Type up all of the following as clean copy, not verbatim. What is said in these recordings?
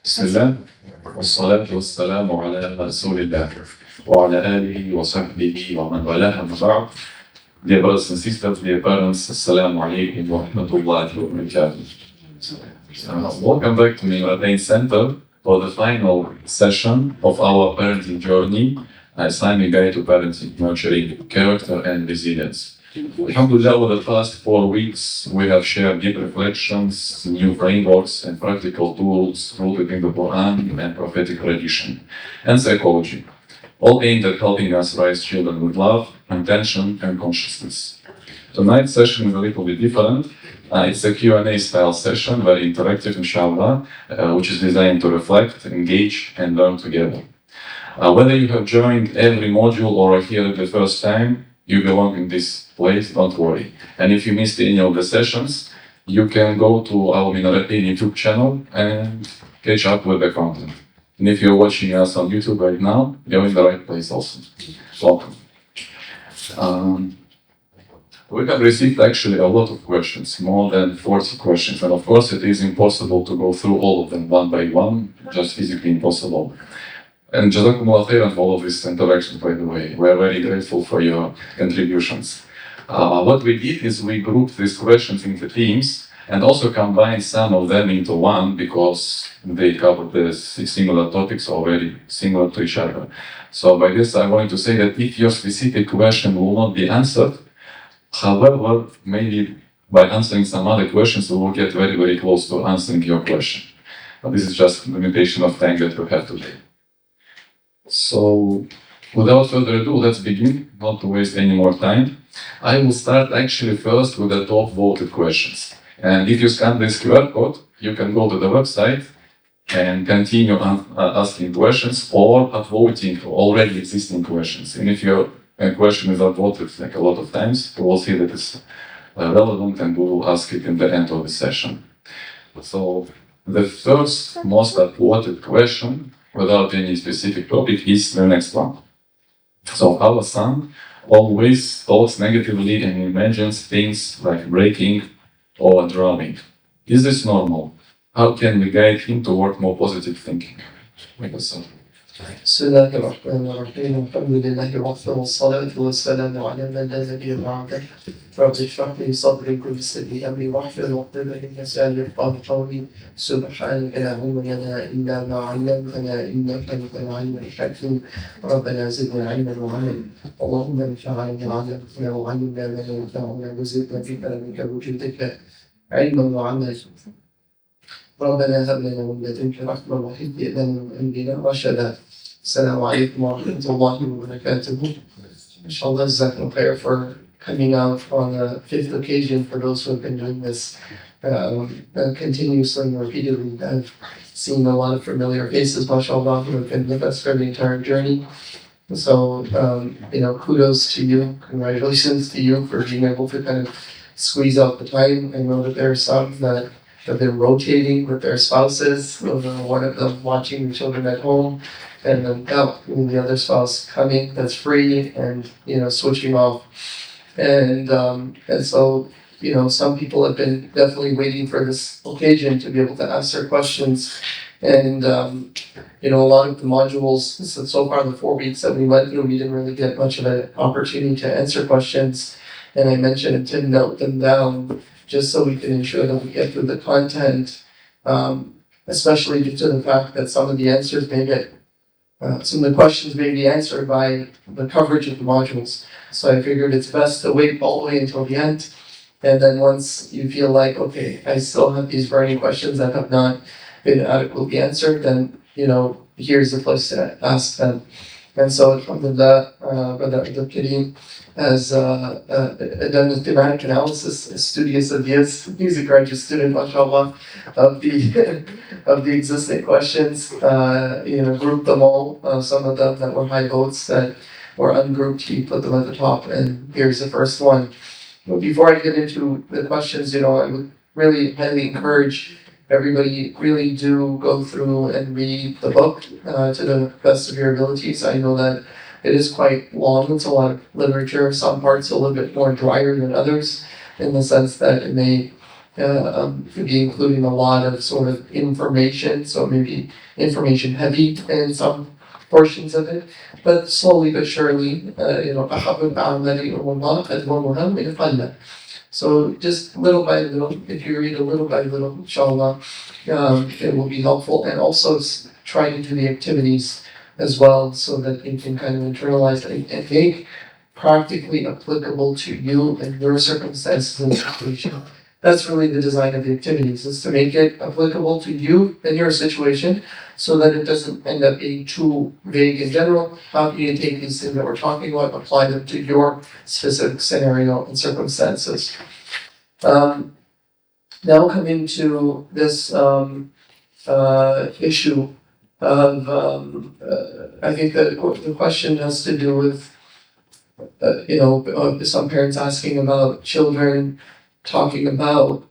بسم الله والصلاة والسلام على رسول الله وعلى آله وصحبه ومن والاه أما بعد. Dear brothers and sisters, dear parents, Assalamu alaikum wa rahmatullahi wa barakatuh. Welcome back to Miratain Center for the final session of our parenting journey, Islamic Guide to Parenting, Nurturing Character and Resilience. Alhamdulillah, over the past 4 weeks, we have shared deep reflections, new frameworks, and practical tools rooted in the Quran and prophetic tradition and psychology, all aimed at helping us raise children with love, intention, and consciousness. Tonight's session is a little bit different. It's a Q&A style session, very interactive, inshallah, which is designed to reflect, engage, and learn together. Whether you have joined every module or are here the first time, you belong in this place, don't worry. And if you missed any of the sessions, you can go to our Minaratin YouTube channel and catch up with the content. And if you're watching us on YouTube right now, you're in the right place also. Welcome. We have received actually a lot of questions, more than 40 questions. And of course, it is impossible to go through all of them one by one, just physically impossible. And Jazakumullah khairan for all of these interactions, by the way. We're very grateful for your contributions. What we did is we grouped these questions into themes and also combined some of them into one because they cover the similar topics or very similar to each other. So by this, I wanted to say that if your specific question will not be answered, however, maybe by answering some other questions, we will get very, very close to answering your question. But this is just a limitation of time that we have today. So, without further ado, let's begin, not to waste any more time. I will start actually first with the top voted questions. And if you scan this QR code, you can go to the website and continue asking questions or upvoting already existing questions. And if your question is upvoted like a lot of times, we will see that it's relevant and we will ask it in the end of the session. So, the first most upvoted question, without any specific topic, is the next one. So our son always thoughts negatively and imagines things like breaking or drowning. Is this normal? How can we guide him toward more positive thinking? بسم الله الرحمن الرحيم الحمد لله وحده والصلاة والسلام على من لا نبي بعده رب اشرح لي صدري ويسر لي أمري واحلل عقدة من لساني يفقهوا قولي سبحانك لا علم لنا إلا ما علمتنا إنك أنت العليم الحكيم ربنا زدنا علما وعملا اللهم انفعنا بما علمتنا وعلمنا ما ينفعنا وزدنا في كلامك وجودك علما وعملا ربنا هب لنا من لدنك رحمة وهيئ لنا من أمرنا رشدا. Assalamu alaikum wa rahmatullahi wa barakatuh. Inshallah, jazakum khair for coming out on the 5th occasion for those who have been doing this continuously and repeatedly. I've seen a lot of familiar faces, mashallah, who have been with us for the entire journey. So, kudos to you, congratulations to you for being able to kind of squeeze out the time. I know that there are some that have been rotating with their spouses, one of them watching the children at home, and then the other spouse coming that's free and switching off. And so some people have been definitely waiting for this occasion to be able to ask their questions. And a lot of the modules, so far the 4 weeks that we went through, we didn't really get much of an opportunity to answer questions. And I mentioned to note them down just so we can ensure that we get through the content, especially due to the fact that some of the answers may get some of the questions may be answered by the coverage of the modules. So I figured it's best to wait all the way until the end. And then once you feel like, okay, I still have these burning questions that have not been adequately answered, then, here's the place to ask them. And so, alhamdulillah, Brother Abdul Kareem has done a thematic analysis, as studious as he is. He's a graduate student, mashallah, of the existing questions. Grouped them all. Some of them that were high votes that were ungrouped, he put them at the top. And here's the first one. But before I get into the questions, I would really highly encourage everybody really do go through and read the book to the best of your abilities. I know that it is quite long. It's a lot of literature. Some parts a little bit more drier than others, in the sense that it may could be including a lot of sort of information, so maybe information heavy in some portions of it, but slowly but surely, أخذ بعملي والله أدومها من القلة. So just little by little, if you read a little by little, inshallah, it will be helpful. And also try to do the activities as well so that you can kind of internalize it and make practically applicable to you and your circumstances and situation. That's really the design of the activities, is to make it applicable to you and your situation so that it doesn't end up being too vague in general. How can you take these things that we're talking about, apply them to your specific scenario and circumstances? Now coming to this issue of, I think that the question has to do with, some parents asking about children talking about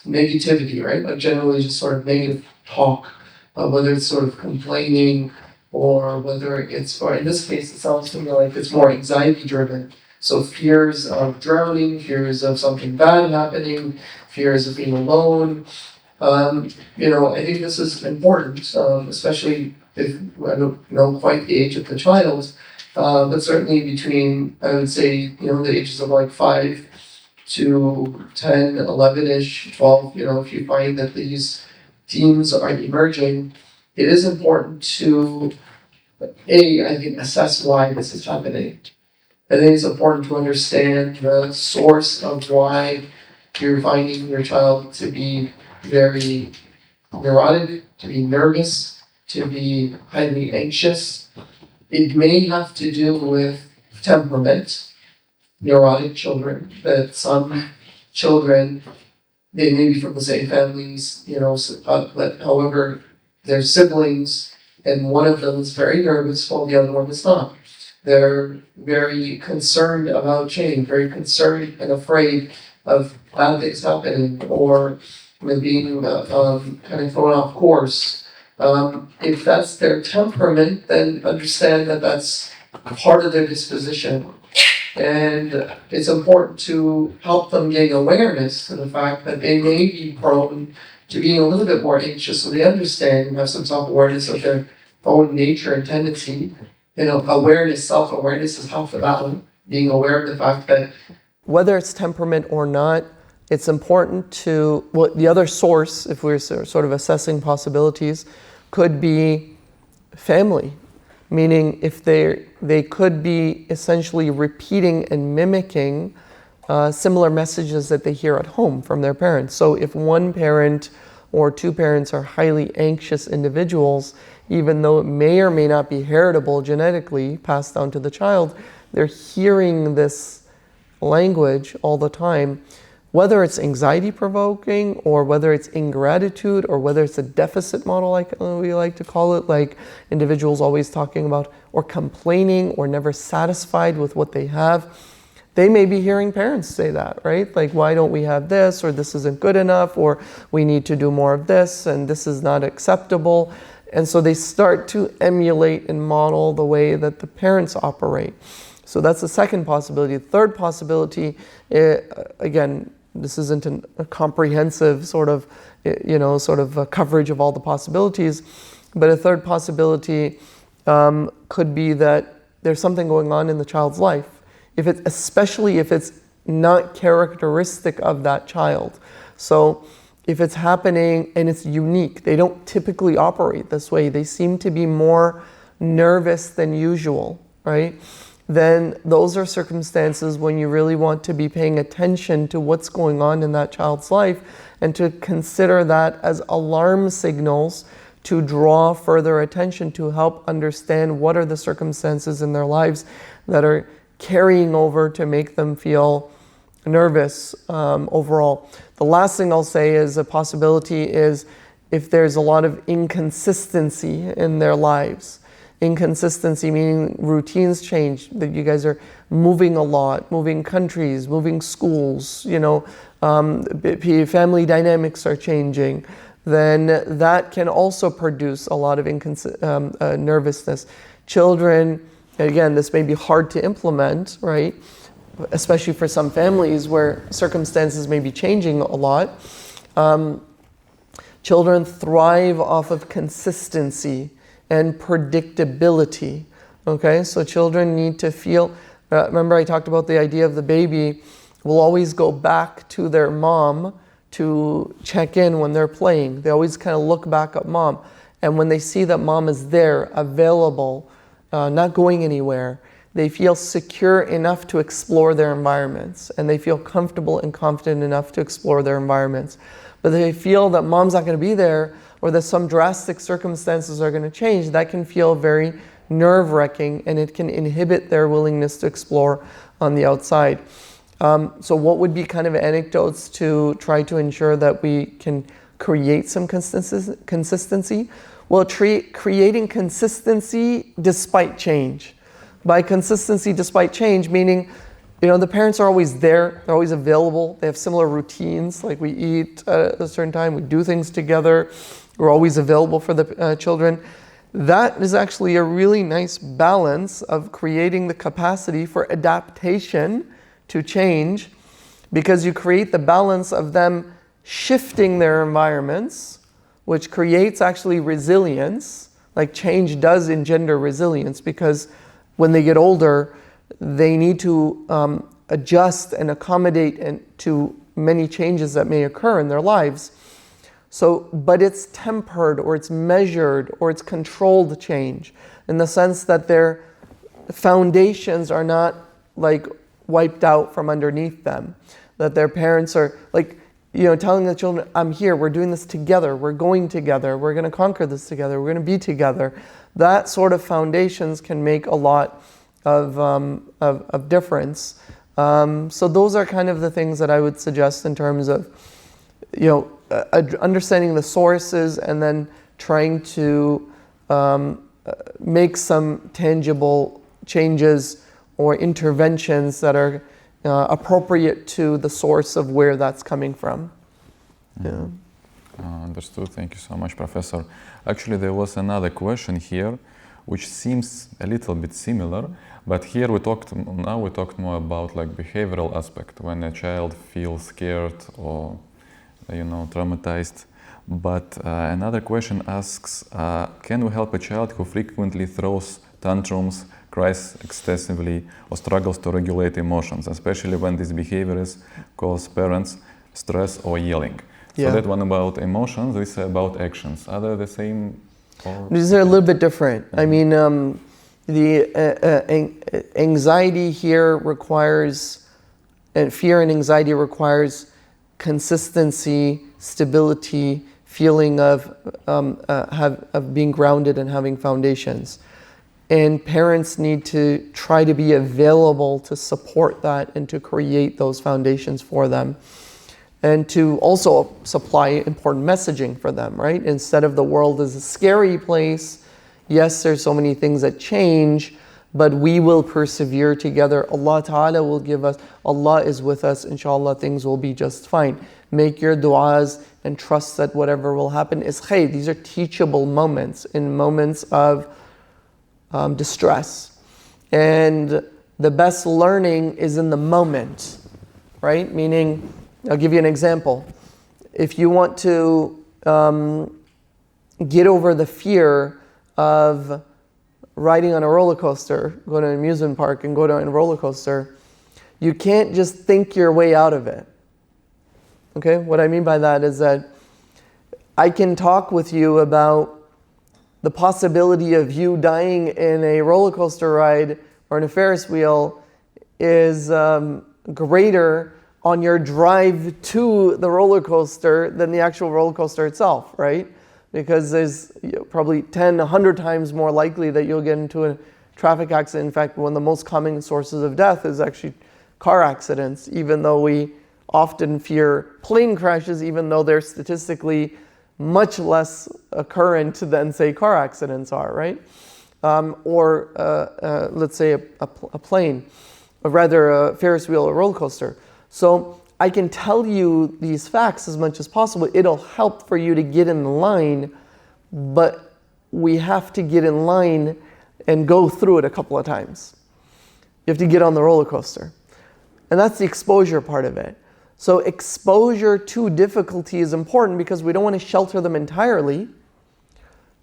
negativity, right? Like generally just sort of negative talk, whether it's sort of complaining or whether it's, or in this case, it sounds to me like it's more anxiety driven. So fears of drowning, fears of something bad happening, fears of being alone. I think this is important, especially if I don't know quite the age of the child, but certainly between, I would say, the ages of like 5 to 10, 11-ish, 12, if you find that these themes are emerging, it is important to, I think, assess why this is happening. I think it's important to understand the source of why you're finding your child to be very neurotic, to be nervous, to be highly anxious. It may have to do with temperament. Neurotic children, that some children, they may be from the same families, but however, they're siblings, and one of them is very nervous while the other one is not. They're very concerned about change, very concerned and afraid of bad things happening, or being kind of thrown off course. If that's their temperament, then understand that that's part of their disposition. And it's important to help them gain awareness to the fact that they may be prone to being a little bit more anxious, so they understand and have some self-awareness of their own nature and tendency. Awareness, self-awareness is half the battle. Being aware of the fact that whether it's temperament or not, it's important to, the other source, if we're sort of assessing possibilities, could be family. Meaning if they could be essentially repeating and mimicking similar messages that they hear at home from their parents. So if one parent or two parents are highly anxious individuals, even though it may or may not be heritable genetically passed down to the child, they're hearing this language all the time. Whether it's anxiety provoking or whether it's ingratitude or whether it's a deficit model, like we like to call it, like individuals always talking about or complaining or never satisfied with what they have, they may be hearing parents say that, right? Like, why don't we have this, or this isn't good enough, or we need to do more of this, and this is not acceptable. And so they start to emulate and model the way that the parents operate. So that's the second possibility. The third possibility, again, this isn't a comprehensive sort of a coverage of all the possibilities, but a third possibility could be that there's something going on in the child's life, especially if it's not characteristic of that child. So if it's happening and it's unique, they don't typically operate this way, they seem to be more nervous than usual, right? Then those are circumstances when you really want to be paying attention to what's going on in that child's life and to consider that as alarm signals to draw further attention to help understand what are the circumstances in their lives that are carrying over to make them feel nervous overall. The last thing I'll say is a possibility is if there's a lot of inconsistency in their lives. Inconsistency meaning routines change, that you guys are moving a lot, moving countries, moving schools, family dynamics are changing, then that can also produce a lot of nervousness. Children, again, this may be hard to implement, right? Especially for some families where circumstances may be changing a lot. Children thrive off of consistency and predictability. Okay, so children need to feel, remember I talked about the idea of the baby will always go back to their mom to check in when they're playing. They always kind of look back at mom. And when they see that mom is there, available, not going anywhere, they feel secure enough to explore their environments. And they feel comfortable and confident enough to explore their environments. But they feel that mom's not going to be there, or that some drastic circumstances are going to change, that can feel very nerve-wracking, and it can inhibit their willingness to explore on the outside. So what would be kind of anecdotes to try to ensure that we can create some consistency? Well, creating consistency despite change. By consistency despite change, meaning, the parents are always there, they're always available, they have similar routines, like we eat at a certain time, we do things together, we're always available for the children. That is actually a really nice balance of creating the capacity for adaptation to change, because you create the balance of them shifting their environments, which creates actually resilience. Like change does engender resilience, because when they get older, they need to adjust and accommodate to many changes that may occur in their lives. So, but it's tempered, or it's measured, or it's controlled change, in the sense that their foundations are not like wiped out from underneath them. That their parents are like, telling the children, I'm here, we're doing this together, we're going together, we're going to conquer this together, we're going to be together. That sort of foundations can make a lot of difference. So those are kind of the things that I would suggest in terms of, understanding the sources, and then trying to make some tangible changes or interventions that are appropriate to the source of where that's coming from. Yeah. Understood. Thank you so much, Professor. Actually, there was another question here, which seems a little bit similar, but here we talked more about like behavioral aspect, when a child feels scared or traumatized. But another question asks, can we help a child who frequently throws tantrums, cries excessively, or struggles to regulate emotions, especially when these behaviors cause parents stress or yelling? So that one about emotions, this about actions. Are they the same? Or? These are a little bit different. I mean, the anxiety here requires, and fear and anxiety requires consistency, stability, feeling of being grounded and having foundations. And parents need to try to be available to support that and to create those foundations for them. And to also supply important messaging for them, right? Instead of the world is a scary place, yes, there's so many things that change, but we will persevere together. Allah Ta'ala will give us, Allah is with us, inshallah, things will be just fine. Make your du'as and trust that whatever will happen is khayr. These are teachable moments, in moments of distress. And the best learning is in the moment, right? Meaning, I'll give you an example. If you want to get over the fear of riding on a roller coaster, go to an amusement park and go to a roller coaster, you can't just think your way out of it. Okay? What I mean by that is that I can talk with you about the possibility of you dying in a roller coaster ride or in a Ferris wheel is greater on your drive to the roller coaster than the actual roller coaster itself, right? Because there's probably 10, 100 times more likely that you'll get into a traffic accident. In fact, one of the most common sources of death is actually car accidents, even though we often fear plane crashes, even though they're statistically much less occurrent than, say, car accidents are, right? Or let's say a plane, or rather a Ferris wheel or roller coaster. So I can tell you these facts as much as possible. It'll help for you to get in line, but we have to get in line and go through it a couple of times. You have to get on the roller coaster. And that's the exposure part of it. So exposure to difficulty is important because we don't want to shelter them entirely,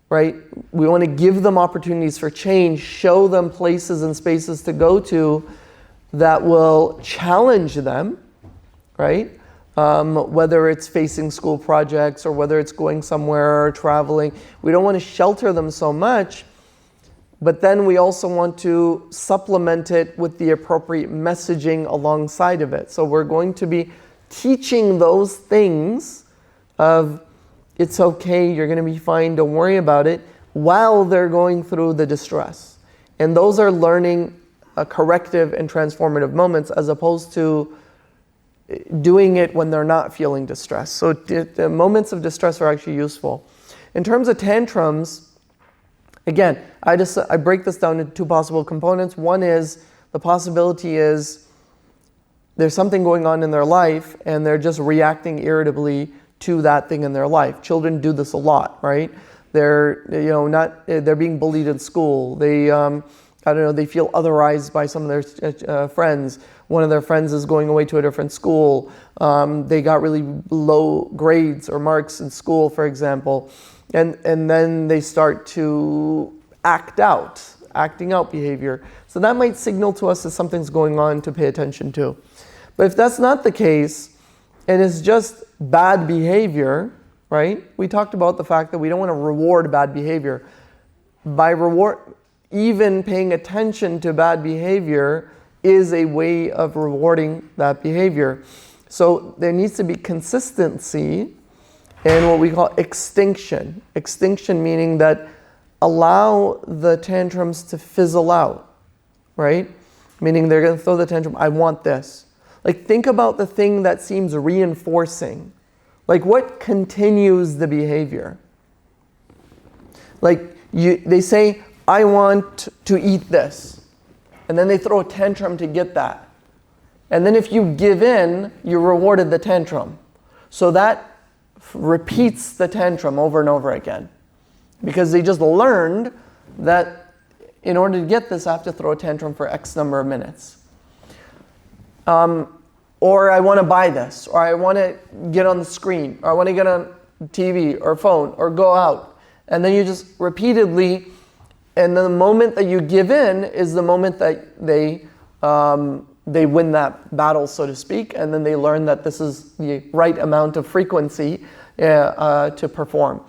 right? We want to give them opportunities for change, show them places and spaces to go to that will challenge them, right? Whether it's facing school projects or whether it's going somewhere or traveling. We don't want to shelter them so much, but then we also want to supplement it with the appropriate messaging alongside of it. So we're going to be teaching those things of it's okay, you're going to be fine, don't worry about it, while they're going through the distress. And those are learning corrective and transformative moments as opposed to doing it when they're not feeling distress. So the moments of distress are actually useful. In terms of tantrums, again, I break this down into two possible components. One is, the possibility is there's something going on in their life and they're just reacting irritably to that thing in their life. Children do this a lot, right? They're being bullied in school. They they feel otherized by some of their friends. One of their friends is going away to a different school. They got really low grades or marks in school, for example. And then they start to acting out behavior. So that might signal to us that something's going on to pay attention to. But if that's not the case, and it's just bad behavior, right? We talked about the fact that we don't want to reward bad behavior. Even paying attention to bad behavior is a way of rewarding that behavior. So there needs to be consistency and what we call extinction. Extinction meaning that allow the tantrums to fizzle out, right? Meaning they're going to throw the tantrum, I want this. Like, think about the thing that seems reinforcing. Like, what continues the behavior? Like, they say, I want to eat this. And then they throw a tantrum to get that. And then if you give in, you rewarded the tantrum. So that repeats the tantrum over and over again. Because they just learned that in order to get this, I have to throw a tantrum for X number of minutes. Or I want to buy this, or I want to get on the screen, or I want to get on TV or phone, or go out. And then you just repeatedly, and the moment that you give in is the moment that they win that battle, so to speak, and then they learn that this is the right amount of frequency to perform.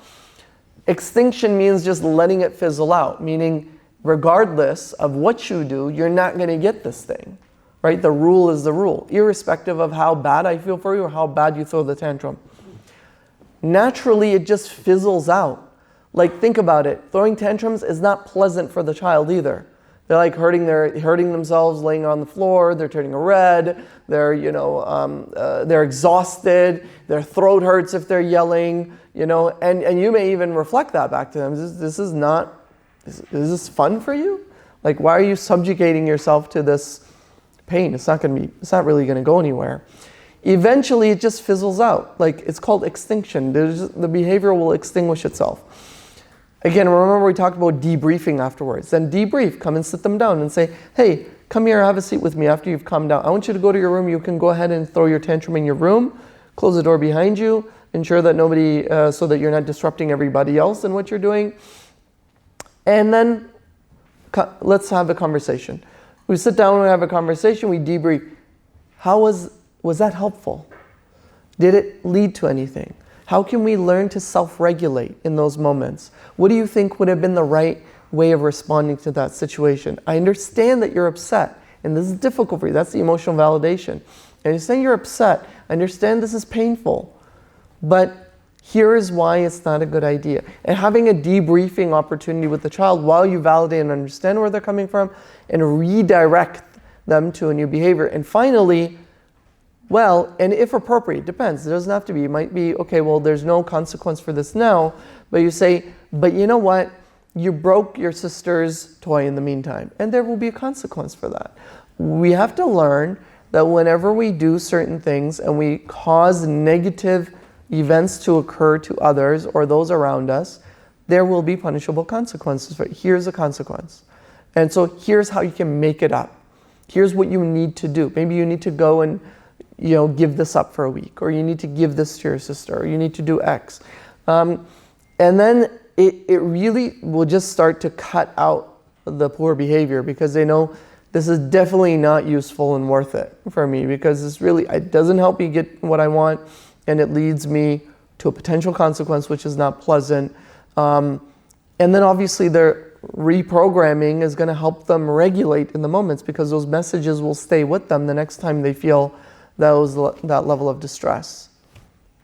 Extinction means just letting it fizzle out, meaning regardless of what you do, you're not going to get this thing. Right? The rule is the rule, irrespective of how bad I feel for you or how bad you throw the tantrum. Naturally, it just fizzles out. Like, think about it. Throwing tantrums is not pleasant for the child either. They're like hurting themselves, laying on the floor. They're turning red. They're exhausted. Their throat hurts if they're yelling. And you may even reflect that back to them. Is this fun for you? Like, why are you subjugating yourself to this pain? It's not really going to go anywhere. Eventually, it just fizzles out. Like, it's called extinction. The behavior will extinguish itself. Again, remember we talked about debriefing afterwards. Then debrief, come and sit them down and say, hey, come here, have a seat with me after you've calmed down. I want you to go to your room. You can go ahead and throw your tantrum in your room. Close the door behind you. Ensure that so that you're not disrupting everybody else in what you're doing. And then let's have a conversation. We sit down, we have a conversation, we debrief. How was that helpful? Did it lead to anything? How can we learn to self-regulate in those moments? What do you think would have been the right way of responding to that situation? I understand that you're upset, and this is difficult for you. That's the emotional validation. I understand you're upset. I understand this is painful. But here is why it's not a good idea. And having a debriefing opportunity with the child while you validate and understand where they're coming from and redirect them to a new behavior. And finally, and if appropriate, depends. It doesn't have to be. It might be, okay, well, there's no consequence for this now. But you say, but you know what? You broke your sister's toy in the meantime. And there will be a consequence for that. We have to learn that whenever we do certain things and we cause negative events to occur to others or those around us, there will be punishable consequences. Here's a consequence. And so here's how you can make it up. Here's what you need to do. Maybe you need to go and give this up for a week, or you need to give this to your sister, or you need to do X. And then it really will just start to cut out the poor behavior, because they know this is definitely not useful and worth it for me, because it doesn't help me get what I want, and it leads me to a potential consequence which is not pleasant. And then obviously their reprogramming is going to help them regulate in the moments, because those messages will stay with them the next time they feel that level of distress.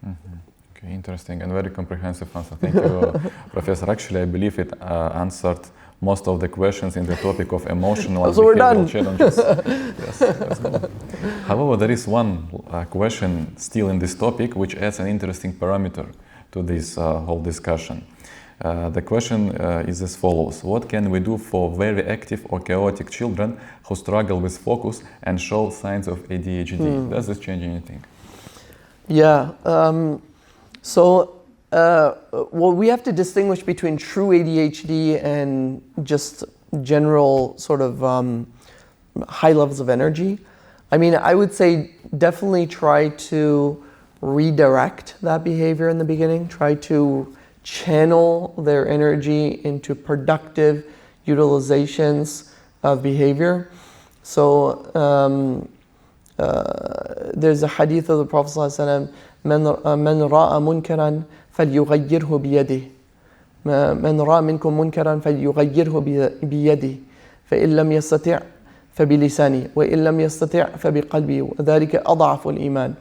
Mm-hmm. Okay, interesting and very comprehensive answer. Thank you, Professor. Actually, I believe it answered most of the questions in the topic of emotional and behavioral challenges. Yes, let's go. However, there is one question still in this topic which adds an interesting parameter to this whole discussion. The question is as follows: what can we do for very active or chaotic children who struggle with focus and show signs of ADHD? Does this change anything? Yeah. Well, we have to distinguish between true ADHD and just general sort of high levels of energy. I mean, I would say definitely try to redirect that behavior in the beginning. Try to channel their energy into productive utilizations of behavior. So there's a hadith of the Prophet ﷺ, من رأى منكرا فليغيره بيده من رأى منكم منكرا فليغيره بيده فإن لم يستطع فبلسانه وإن لم يستطع فبقلبه وذلك أضعف الإيمان.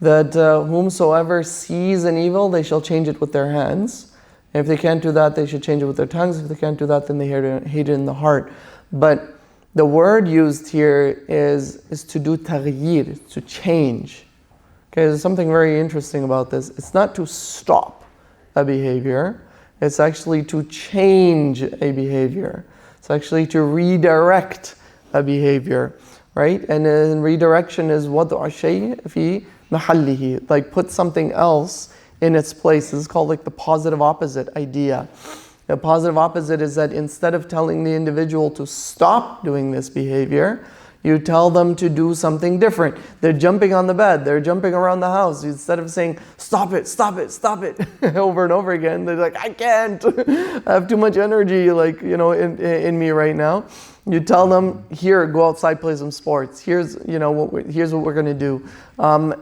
That whomsoever sees an evil, they shall change it with their hands. And if they can't do that, they should change it with their tongues. If they can't do that, then they hate it in the heart. But the word used here is to do taghyir, to change. Okay, there's something very interesting about this. It's not to stop a behavior. It's actually to change a behavior. It's actually to redirect a behavior, right? And then redirection is وَضْعُ الشَّيْءِ فِي مَحَلِّهِ, like put something else in its place. This is called like the positive opposite idea. The positive opposite is that instead of telling the individual to stop doing this behavior, you tell them to do something different. They're jumping on the bed, they're jumping around the house. Instead of saying, stop it, stop it, stop it, over and over again, they're like, I can't, I have too much energy, in me right now. You tell them, here, go outside, play some sports. Here's what we're going to do,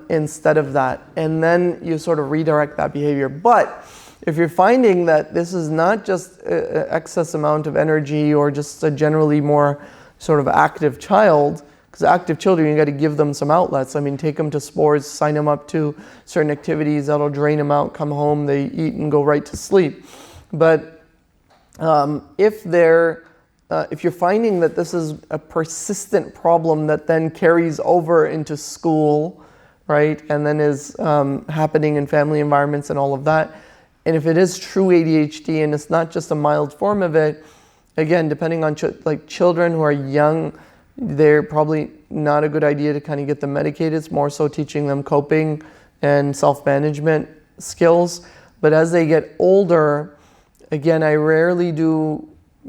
instead of that. And then you sort of redirect that behavior. But if you're finding that this is not just an excess amount of energy or just a generally more sort of active child, because active children, you got to give them some outlets. I mean, take them to sports, sign them up to certain activities that'll drain them out, come home, they eat and go right to sleep. But if you're finding that this is a persistent problem that then carries over into school, right, and then is happening in family environments and all of that, and if it is true ADHD and it's not just a mild form of it, again, depending on children who are young, they're probably not a good idea to kind of get them medicated. It's more so teaching them coping and self-management skills. But as they get older, again, I rarely do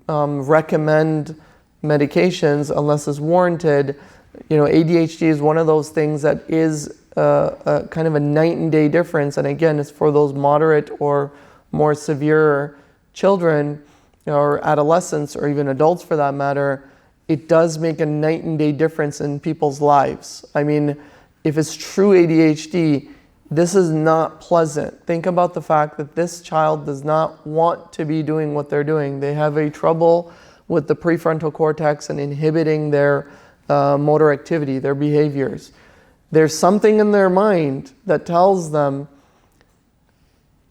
recommend medications unless it's warranted. ADHD is one of those things that is a kind of a night and day difference. And again, it's for those moderate or more severe children or adolescents or even adults for that matter. It does make a night and day difference in people's lives. I mean, if it's true ADHD, this is not pleasant. Think about the fact that this child does not want to be doing what they're doing. They have a trouble with the prefrontal cortex and inhibiting their motor activity, their behaviors. There's something in their mind that tells them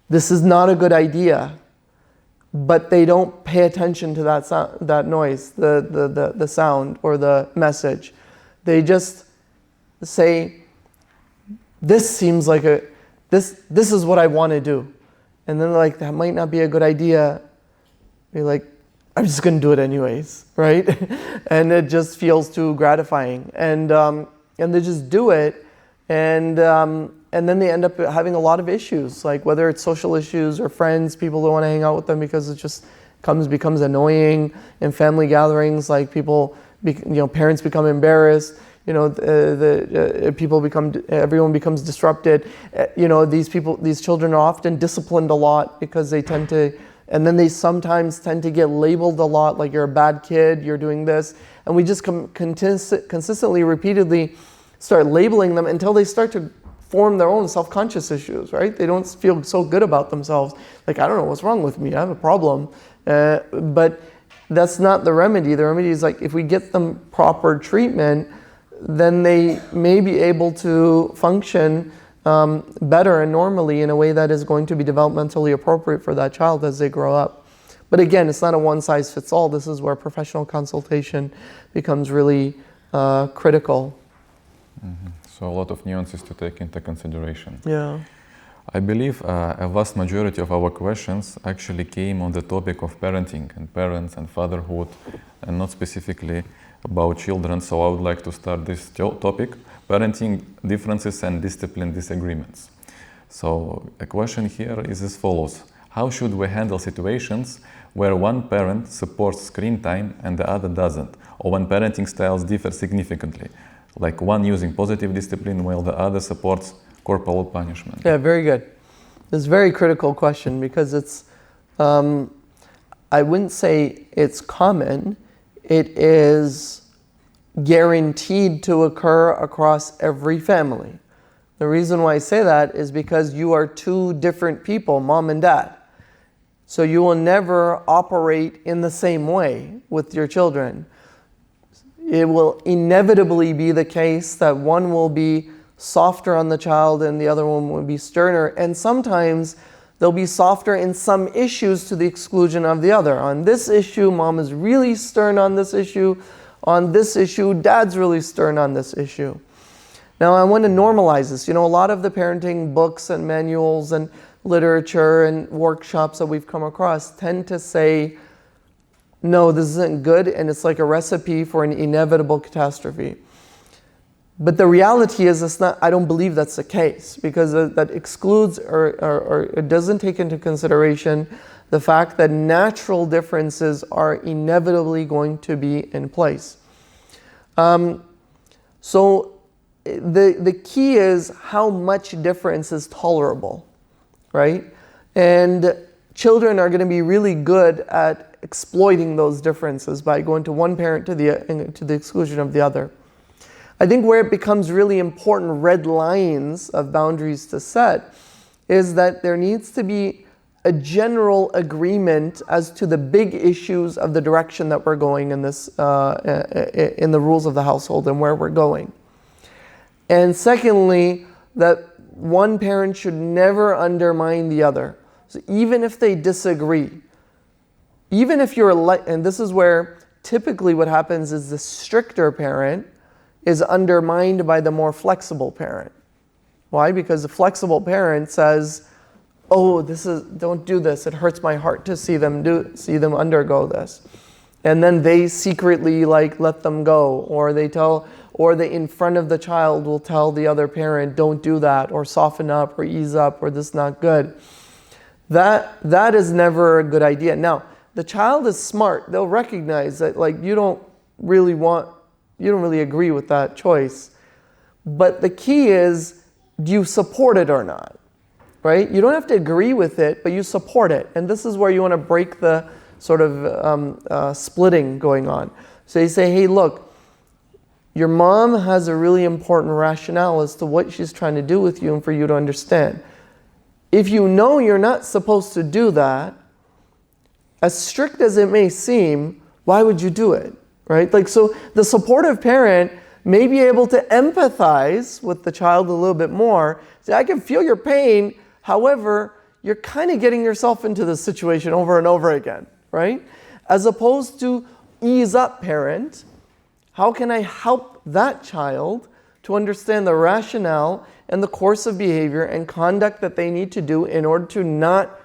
this is not a good idea, but they don't pay attention to that noise, the sound or the message. They just say, this seems like this is what I want to do. And then they're like, that might not be a good idea. You're like, I'm just going to do it anyways, right? And it just feels too gratifying. And they just do it. And then they end up having a lot of issues, like whether it's social issues or friends, people don't want to hang out with them because it just becomes annoying. In family gatherings, like parents become embarrassed. everyone becomes disrupted. These children are often disciplined a lot because they tend to, and then they sometimes tend to get labeled a lot, like you're a bad kid, you're doing this. And we just consistently, repeatedly start labeling them until they start to form their own self-conscious issues, right? They don't feel so good about themselves. Like, I don't know what's wrong with me, I have a problem. But that's not the remedy. The remedy is like, if we get them proper treatment, then they may be able to function better and normally in a way that is going to be developmentally appropriate for that child as they grow up. But again, it's not a one-size-fits-all. This is where professional consultation becomes really critical. Mm-hmm. So a lot of nuances to take into consideration. Yeah. I believe a vast majority of our questions actually came on the topic of parenting and parents and fatherhood, and not specifically about children. So I would like to start this topic, parenting differences and discipline disagreements. So a question here is as follows. How should we handle situations where one parent supports screen time and the other doesn't, or when parenting styles differ significantly, like one using positive discipline while the other supports corporal punishment? Yeah, very good. It's a very critical question because it's, I wouldn't say it's common, it is guaranteed to occur across every family. The reason why I say that is because you are two different people, mom and dad. So you will never operate in the same way with your children. It will inevitably be the case that one will be softer on the child and the other one will be sterner. And sometimes they'll be softer in some issues to the exclusion of the other. On this issue, mom is really stern on this issue. On this issue, dad's really stern on this issue. Now, I want to normalize this. A lot of the parenting books and manuals and literature and workshops that we've come across tend to say, no, this isn't good, and it's like a recipe for an inevitable catastrophe. But the reality is, it's not. I don't believe that's the case, because that excludes or it doesn't take into consideration the fact that natural differences are inevitably going to be in place. So the key is how much difference is tolerable, right? And children are going to be really good at exploiting those differences by going to one parent to the exclusion of the other. I think where it becomes really important red lines of boundaries to set is that there needs to be a general agreement as to the big issues of the direction that we're going in this, in the rules of the household and where we're going. And secondly, that one parent should never undermine the other. So even if they disagree, even if and this is where typically what happens is the stricter parent is undermined by the more flexible parent. Why? Because the flexible parent says, oh, don't do this. It hurts my heart to see them undergo this. And then they secretly let them go, or they in front of the child will tell the other parent, don't do that, or soften up, or ease up, or this is not good. That is never a good idea. Now, the child is smart. They'll recognize that you don't really agree with that choice. But the key is, do you support it or not? Right? You don't have to agree with it, but you support it. And this is where you want to break the sort of splitting going on. So you say, hey, look, your mom has a really important rationale as to what she's trying to do with you and for you to understand. If you know you're not supposed to do that, as strict as it may seem, why would you do it? Right? So the supportive parent may be able to empathize with the child a little bit more. Say, I can feel your pain. However, you're kind of getting yourself into this situation over and over again, right? As opposed to ease up parent, how can I help that child to understand the rationale and the course of behavior and conduct that they need to do in order to not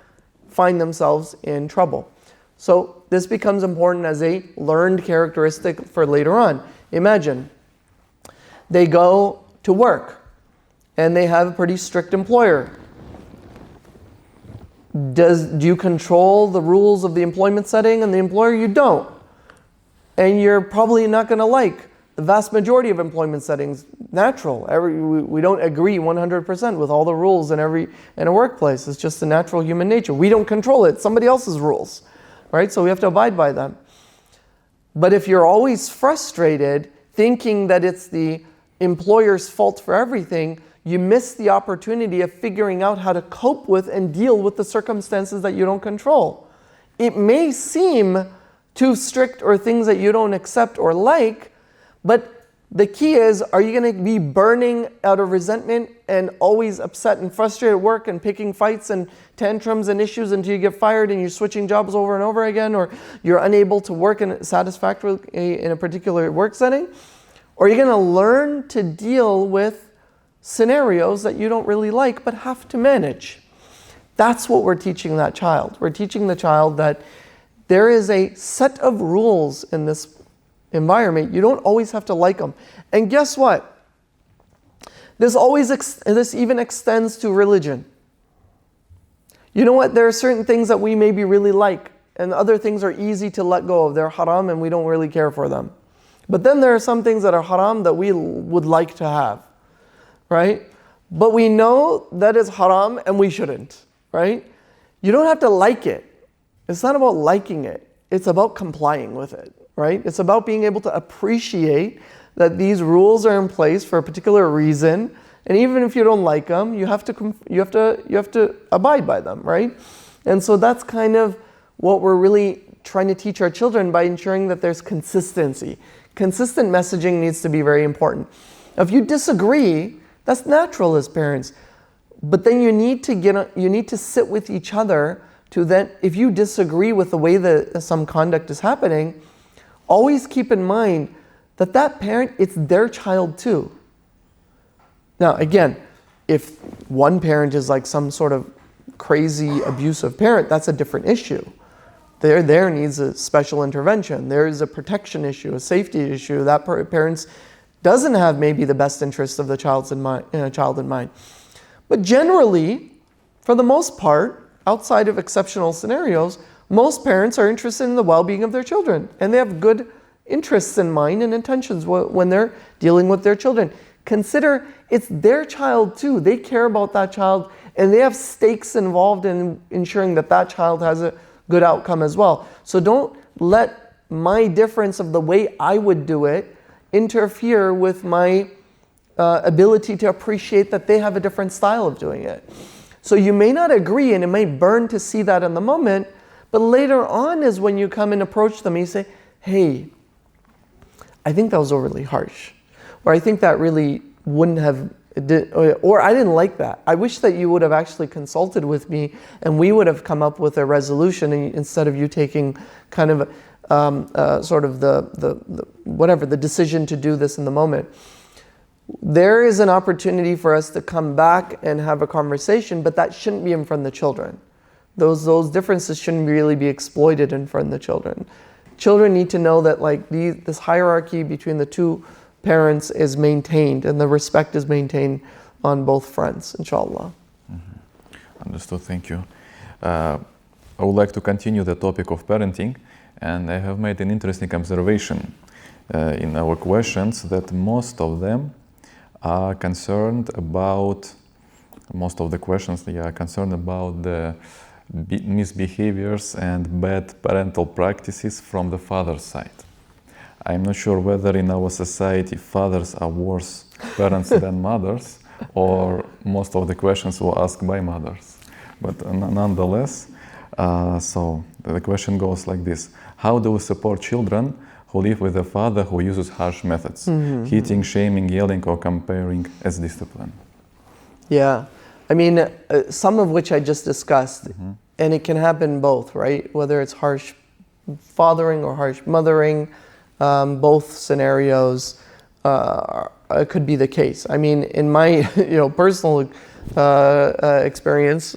find themselves in trouble? So this becomes important as a learned characteristic for later on. Imagine they go to work and they have a pretty strict employer. Do you control the rules of the employment setting and the employer? You don't. And you're probably not going to like the vast majority of employment settings, natural. We don't agree 100% with all the rules in a workplace. It's just the natural human nature. We don't control it. Somebody else's rules, right? So we have to abide by them. But if you're always frustrated, thinking that it's the employer's fault for everything, you miss the opportunity of figuring out how to cope with and deal with the circumstances that you don't control. It may seem too strict or things that you don't accept or like, but the key is, are you going to be burning out of resentment and always upset and frustrated at work and picking fights and tantrums and issues until you get fired and you're switching jobs over and over again, or you're unable to work satisfactorily in a particular work setting? Or are you going to learn to deal with scenarios that you don't really like but have to manage? That's what we're teaching that child. We're teaching the child that there is a set of rules in this environment. You don't always have to like them. And guess what? This even extends to religion. You know what? There are certain things that we maybe really like, and other things are easy to let go of. They're haram and we don't really care for them. But then there are some things that are haram that we would like to have, right? But we know that is haram and we shouldn't, right? You don't have to like it. It's not about liking it. It's about complying with it, right? It's about being able to appreciate that these rules are in place for a particular reason, and even if you don't like them, you have to abide by them, right? And so that's kind of what we're really trying to teach our children by ensuring that there's consistency. Consistent messaging needs to be very important. If you disagree, that's natural as parents, but then you need to sit with each other to then, if you disagree with the way that some conduct is happening, always keep in mind that that parent, it's their child too. Now, again, if one parent is like some sort of crazy abusive parent, that's a different issue. There needs a special intervention. There is a protection issue, a safety issue. That parent doesn't have maybe the best interest of the child in mind. But generally, for the most part, outside of exceptional scenarios, most parents are interested in the well-being of their children, and they have good interests in mind and intentions when they're dealing with their children. Consider it's their child too. They care about that child, and they have stakes involved in ensuring that that child has a good outcome as well. So don't let my difference of the way I would do it interfere with my ability to appreciate that they have a different style of doing it. So you may not agree, and it may burn to see that in the moment, but later on is when you come and approach them and you say, hey, I think that was overly harsh. Or I think that really wouldn't have, or I didn't like that. I wish that you would have actually consulted with me and we would have come up with a resolution instead of you taking kind of sort of the decision to do this in the moment. There is an opportunity for us to come back and have a conversation, but that shouldn't be in front of the children. Those differences shouldn't really be exploited in front of the children. Children need to know that this hierarchy between the two parents is maintained and the respect is maintained on both fronts, inshallah. Mm-hmm. Understood, thank you. I would like to continue the topic of parenting, and I have made an interesting observation in our questions that most of them are concerned about, the misbehaviors and bad parental practices from the father's side. I'm not sure whether in our society fathers are worse parents than mothers, or most of the questions were asked by mothers. But nonetheless, so the question goes like this: how do we support children who live with a father who uses harsh methods, hitting, shaming, yelling, or comparing as discipline? Yeah, I mean, some of which I just discussed, and it can happen both, right? Whether it's harsh fathering or harsh mothering, both scenarios could be the case. I mean, in my personal experience,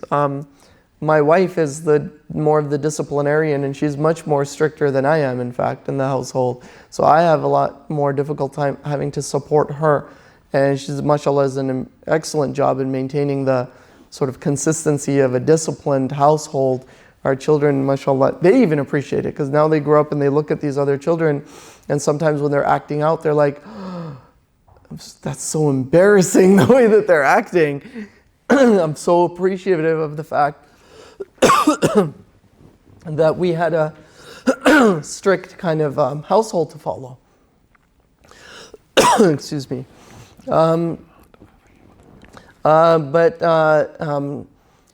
my wife is more of the disciplinarian, and she's much more stricter than I am, in fact, in the household. So I have a lot more difficult time having to support her. And she's, mashallah, does an excellent job in maintaining the sort of consistency of a disciplined household our children, mashallah, they even appreciate it because now they grow up and they look at these other children, and sometimes when they're acting out, they're like, that's so embarrassing the way that they're acting. I'm so appreciative of the fact that we had a strict kind of household to follow. Excuse me.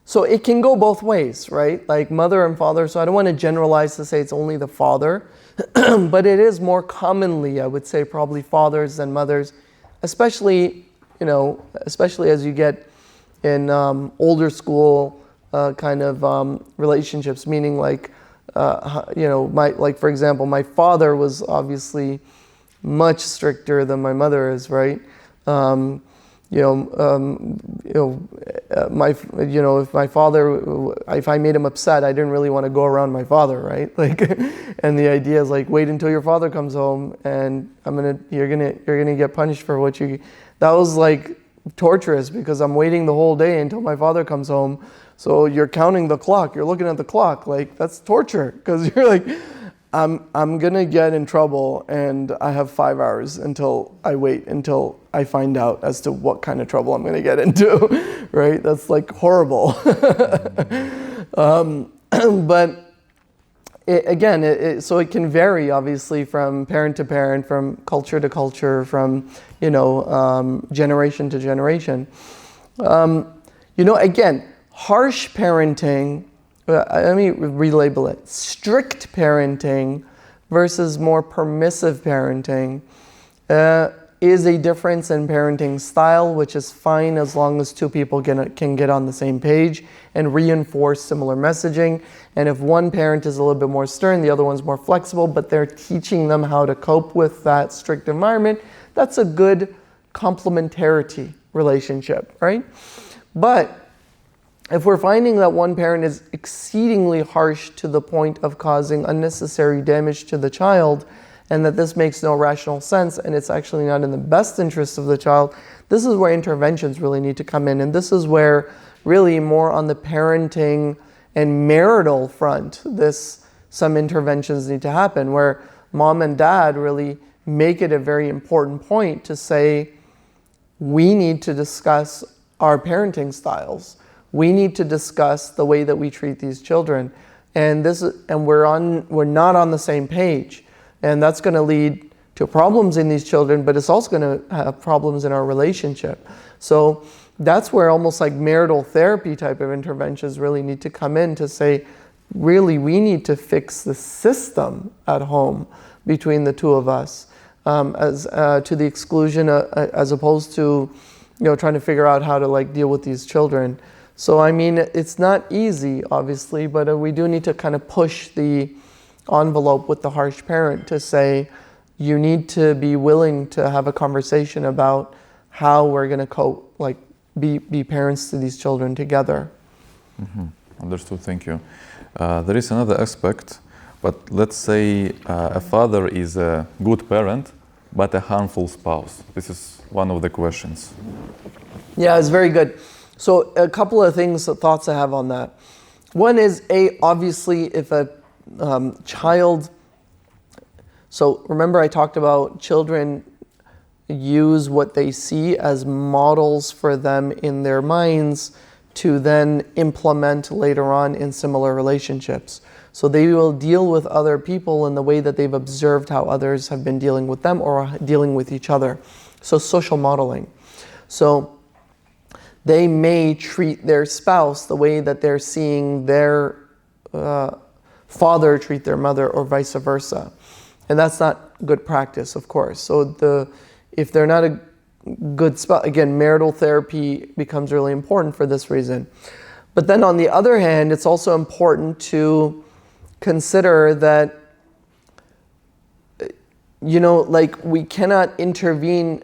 So it can go both ways, right? Like mother and father. So I don't want to generalize to say it's only the father, but it is more commonly, I would say, probably fathers than mothers, especially as you get in older school kind of relationships, meaning like, for example, my father was obviously much stricter than my mother is, right? If I made him upset, I didn't really want to go around my father, right? Like, and the idea is like, wait until your father comes home, and you're gonna get punished for what you. That was like torturous because I'm waiting the whole day until my father comes home. So you're counting the clock, you're looking at the clock, like that's torture because you're like, I'm gonna get in trouble and I have 5 hours until I find out as to what kind of trouble I'm gonna get into, right? That's like horrible. But so it can vary obviously from parent to parent, from culture to culture, from generation to generation. Again, harsh parenting. Let me relabel it. Strict parenting versus more permissive parenting is a difference in parenting style, which is fine as long as two people can get on the same page and reinforce similar messaging. And if one parent is a little bit more stern, the other one's more flexible, but they're teaching them how to cope with that strict environment, that's a good complementarity relationship, right? But if we're finding that one parent is exceedingly harsh to the point of causing unnecessary damage to the child, and that this makes no rational sense, and it's actually not in the best interest of the child, this is where interventions really need to come in. And this is where really more on the parenting and marital front, some interventions need to happen, where mom and dad really make it a very important point to say, we need to discuss our parenting styles. We need to discuss the way that we treat these children, and we're not on the same page, and that's going to lead to problems in these children, but it's also going to have problems in our relationship. So that's where almost like marital therapy type of interventions really need to come in to say, really, we need to fix the system at home between the two of us, to the exclusion, as opposed to trying to figure out how to like deal with these children. So, I mean, it's not easy, obviously, but we do need to kind of push the envelope with the harsh parent to say, you need to be willing to have a conversation about how we're going to cope, like be parents to these children together. Mm-hmm. Understood, thank you. There is another aspect, but let's say a father is a good parent, but a harmful spouse. This is one of the questions. Yeah, it's very good. So a couple of thoughts I have on that. One is, obviously, if a child, so remember I talked about children use what they see as models for them in their minds to then implement later on in similar relationships. So they will deal with other people in the way that they've observed how others have been dealing with them or dealing with each other. So social modeling. So they may treat their spouse the way that they're seeing their father treat their mother, or vice versa. And that's not good practice, of course. So if they're not a good spouse, again, marital therapy becomes really important for this reason. But then on the other hand, it's also important to consider that, like we cannot intervene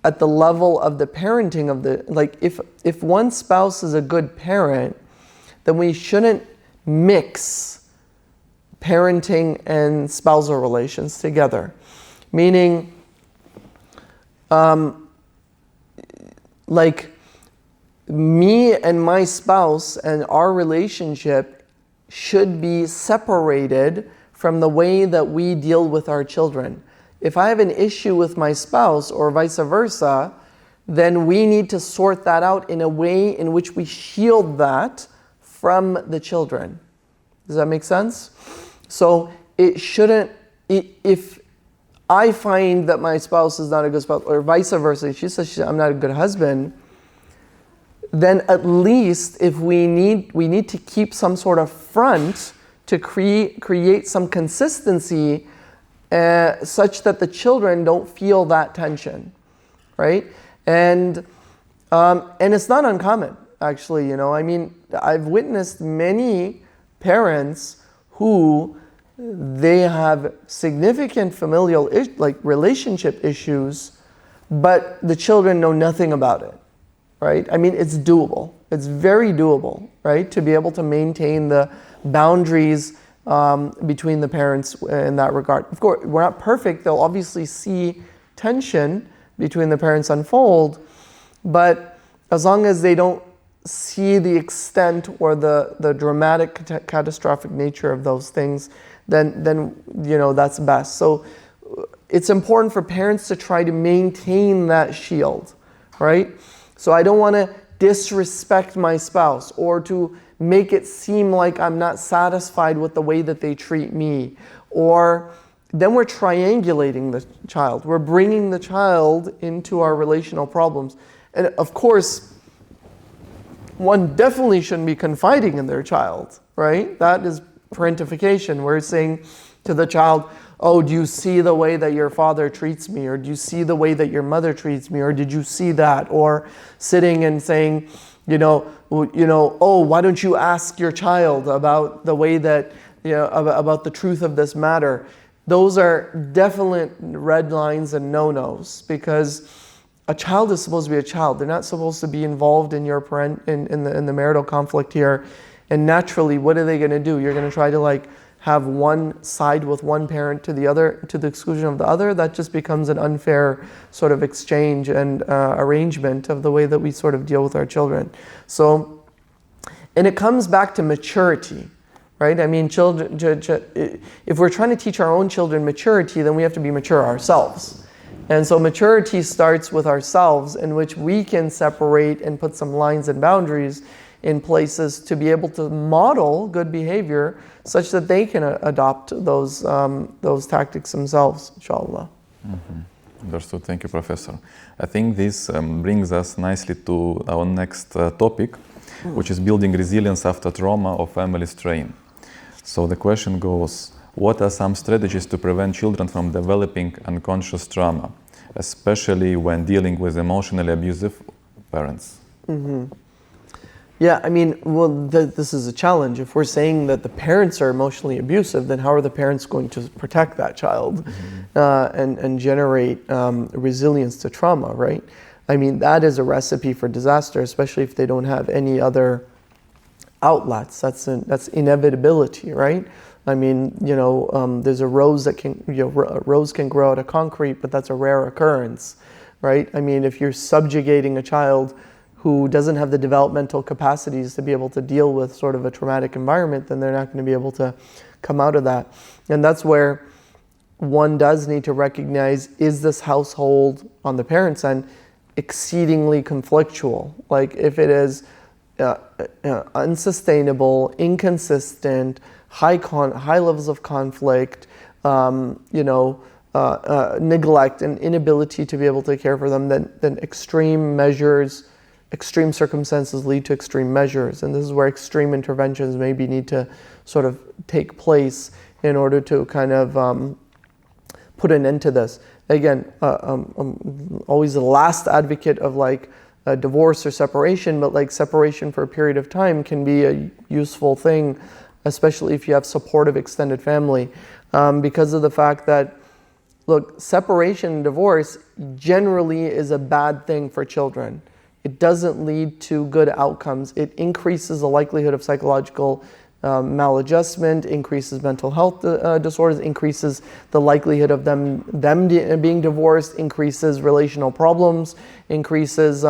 at the level of the parenting of if one spouse is a good parent, then we shouldn't mix parenting and spousal relations together. Meaning, like me and my spouse and our relationship should be separated from the way that we deal with our children. If I have an issue with my spouse or vice versa, then we need to sort that out in a way in which we shield that from the children. Does that make sense? So it shouldn't, if I find that my spouse is not a good spouse, or vice versa, she says I'm not a good husband, then at least if we need to keep some sort of front to create some consistency such that the children don't feel that tension, right? And it's not uncommon, actually. I mean, I've witnessed many parents who they have significant familial relationship issues, but the children know nothing about it, right? I mean, it's doable. It's very doable, right? To be able to maintain the boundaries between the parents in that regard. Of course, we're not perfect. They'll obviously see tension between the parents unfold, but as long as they don't see the extent or the dramatic catastrophic nature of those things, then that's best. So it's important for parents to try to maintain that shield, right? So I don't want to disrespect my spouse or to make it seem like I'm not satisfied with the way that they treat me, or then we're triangulating the child. We're bringing the child into our relational problems. And of course, one definitely shouldn't be confiding in their child, right? That is parentification. We're saying to the child, oh, do you see the way that your father treats me? Or do you see the way that your mother treats me? Or did you see that? Or sitting and saying, oh, why don't you ask your child about the way that, about the truth of this matter? Those are definite red lines and no-nos, because a child is supposed to be a child. They're not supposed to be involved in your in the marital conflict here. And naturally, what are they going to do? You're going to try to have one side with one parent to the other, to the exclusion of the other. That just becomes an unfair sort of exchange and arrangement of the way that we sort of deal with our children. So, and it comes back to maturity, right? I mean, children. If we're trying to teach our own children maturity, then we have to be mature ourselves. And so maturity starts with ourselves, in which we can separate and put some lines and boundaries in places to be able to model good behavior such that they can adopt those tactics themselves, inshallah. Mm-hmm. Understood. Thank you, Professor. I think this brings us nicely to our next topic, which is building resilience after trauma or family strain. So the question goes, what are some strategies to prevent children from developing unconscious trauma, especially when dealing with emotionally abusive parents? Mm-hmm. Yeah, I mean, this is a challenge. If we're saying that the parents are emotionally abusive, then how are the parents going to protect that child and generate resilience to trauma, right? I mean, that is a recipe for disaster, especially if they don't have any other outlets. That's inevitability, right? I mean, there's a rose that can, a rose can grow out of concrete, but that's a rare occurrence, right? I mean, if you're subjugating a child who doesn't have the developmental capacities to be able to deal with sort of a traumatic environment, then they're not going to be able to come out of that. And that's where one does need to recognize, is this household on the parents' end exceedingly conflictual? Like if it is unsustainable, inconsistent, high levels of conflict, neglect and inability to be able to care for them, then extreme circumstances lead to extreme measures. And this is where extreme interventions maybe need to sort of take place in order to kind of put an end to this. Again, I'm always the last advocate of a divorce or separation, but separation for a period of time can be a useful thing, especially if you have supportive extended family, because of the fact that, look, separation and divorce generally is a bad thing for children. It doesn't lead to good outcomes. It increases the likelihood of psychological maladjustment, increases mental health disorders, increases the likelihood of them being divorced, increases relational problems, increases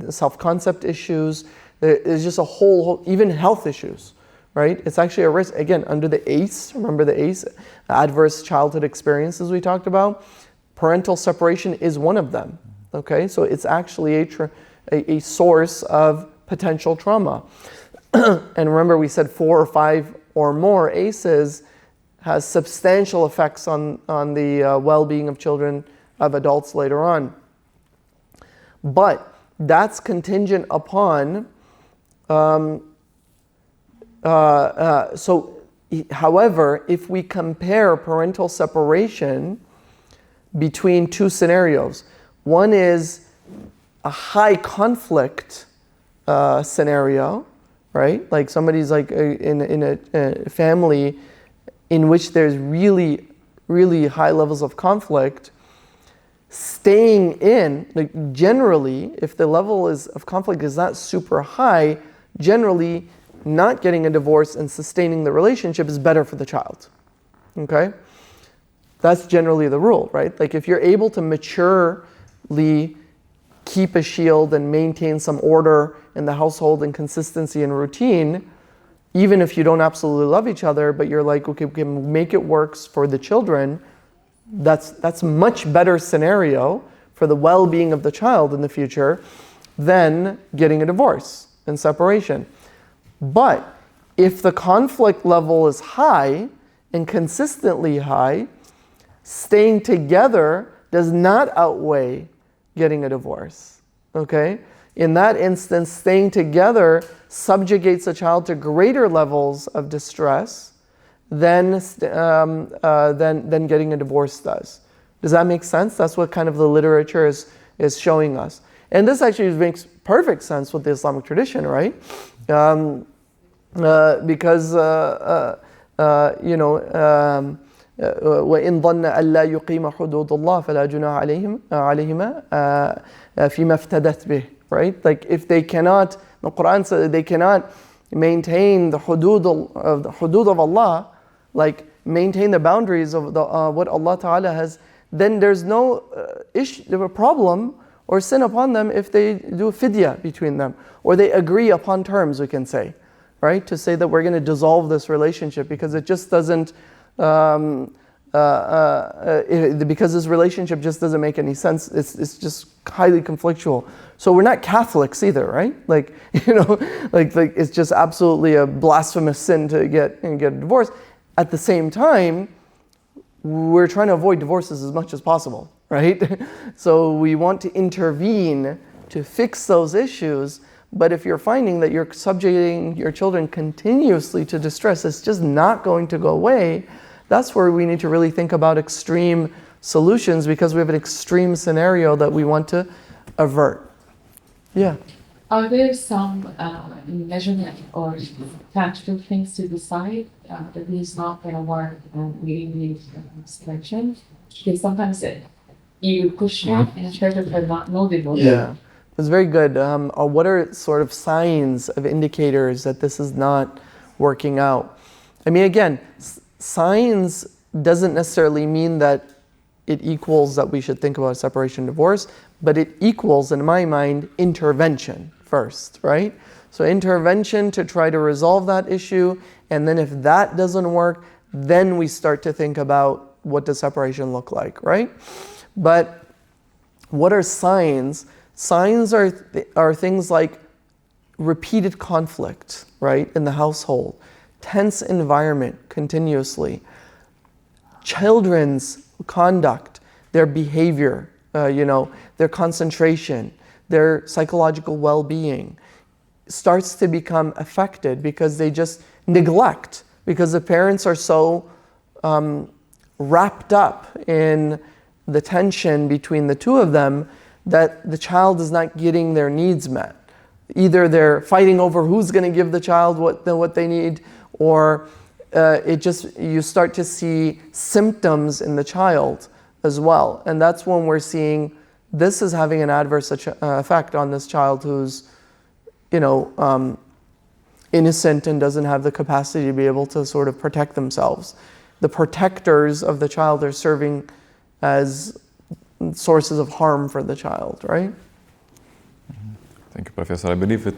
self-concept issues. There's just a whole, even health issues, right? It's actually a risk, again, under the ACE, remember the ACE, adverse childhood experiences we talked about? Parental separation is one of them, okay? So it's actually a source of potential trauma. And remember we said 4 or 5 or more ACEs has substantial effects on the well-being of children, of adults later on. But that's contingent upon, however, if we compare parental separation between 2 scenarios, one is a high conflict scenario, right? Like somebody's like in a family in which there's really, really high levels of conflict. Staying in, like generally, if the level of conflict is not super high, generally not getting a divorce and sustaining the relationship is better for the child. Okay? That's generally the rule, right? Like if you're able to maturely keep a shield and maintain some order in the household and consistency and routine, even if you don't absolutely love each other, but you're like, okay, we can make it work for the children, that's much better scenario for the well-being of the child in the future than getting a divorce and separation. But if the conflict level is high and consistently high, staying together does not outweigh getting a divorce, okay? In that instance, staying together subjugates a child to greater levels of distress than getting a divorce does. Does that make sense? That's what kind of the literature is showing us. And this actually makes perfect sense with the Islamic tradition, right? Because, وَإِنْ ظَنَّ أَلَّا يُقِيمَ حُدُودَ اللَّهِ فَلَا جُنَاحَ عَلَيْهِمَا فِيمَا افْتَدَتْ بِهِ. Right? Like if they cannot, the Quran says they cannot maintain the hudud of Allah, like maintain the boundaries of what Allah Ta'ala has, then there's no problem or sin upon them if they do fidya between them, or they agree upon terms, we can say, right? To say that we're going to dissolve this relationship because it just doesn't, because this relationship just doesn't make any sense. It's just highly conflictual. So we're not Catholics either, right? Like, like it's just absolutely a blasphemous sin to get a divorce. At the same time, we're trying to avoid divorces as much as possible, right? So we want to intervene to fix those issues. But if you're finding that you're subjugating your children continuously to distress, it's just not going to go away. That's where we need to really think about extreme solutions, because we have an extreme scenario that we want to avert. Yeah. Are there some measurement or factual things to decide that is not going to work and we need selection? Because sometimes you push back and children are not motivated. Yeah. It's very good. What are sort of signs of indicators that this is not working out? I mean, again, signs doesn't necessarily mean that it equals that we should think about separation divorce, but it equals, in my mind, intervention first, right? So intervention to try to resolve that issue, and then if that doesn't work, then we start to think about what does separation look like, right? But what are signs? Signs are things like repeated conflict, right, in the household, tense environment continuously, children's conduct, their behavior, their concentration, their psychological well-being starts to become affected because they just neglect, because the parents are so wrapped up in the tension between the two of them that the child is not getting their needs met. Either they're fighting over who's going to give the child what they need, or you start to see symptoms in the child as well. And that's when we're seeing this is having an adverse effect on this child who's, innocent and doesn't have the capacity to be able to sort of protect themselves. The protectors of the child are serving as sources of harm for the child, right? Thank you, Professor. I believe that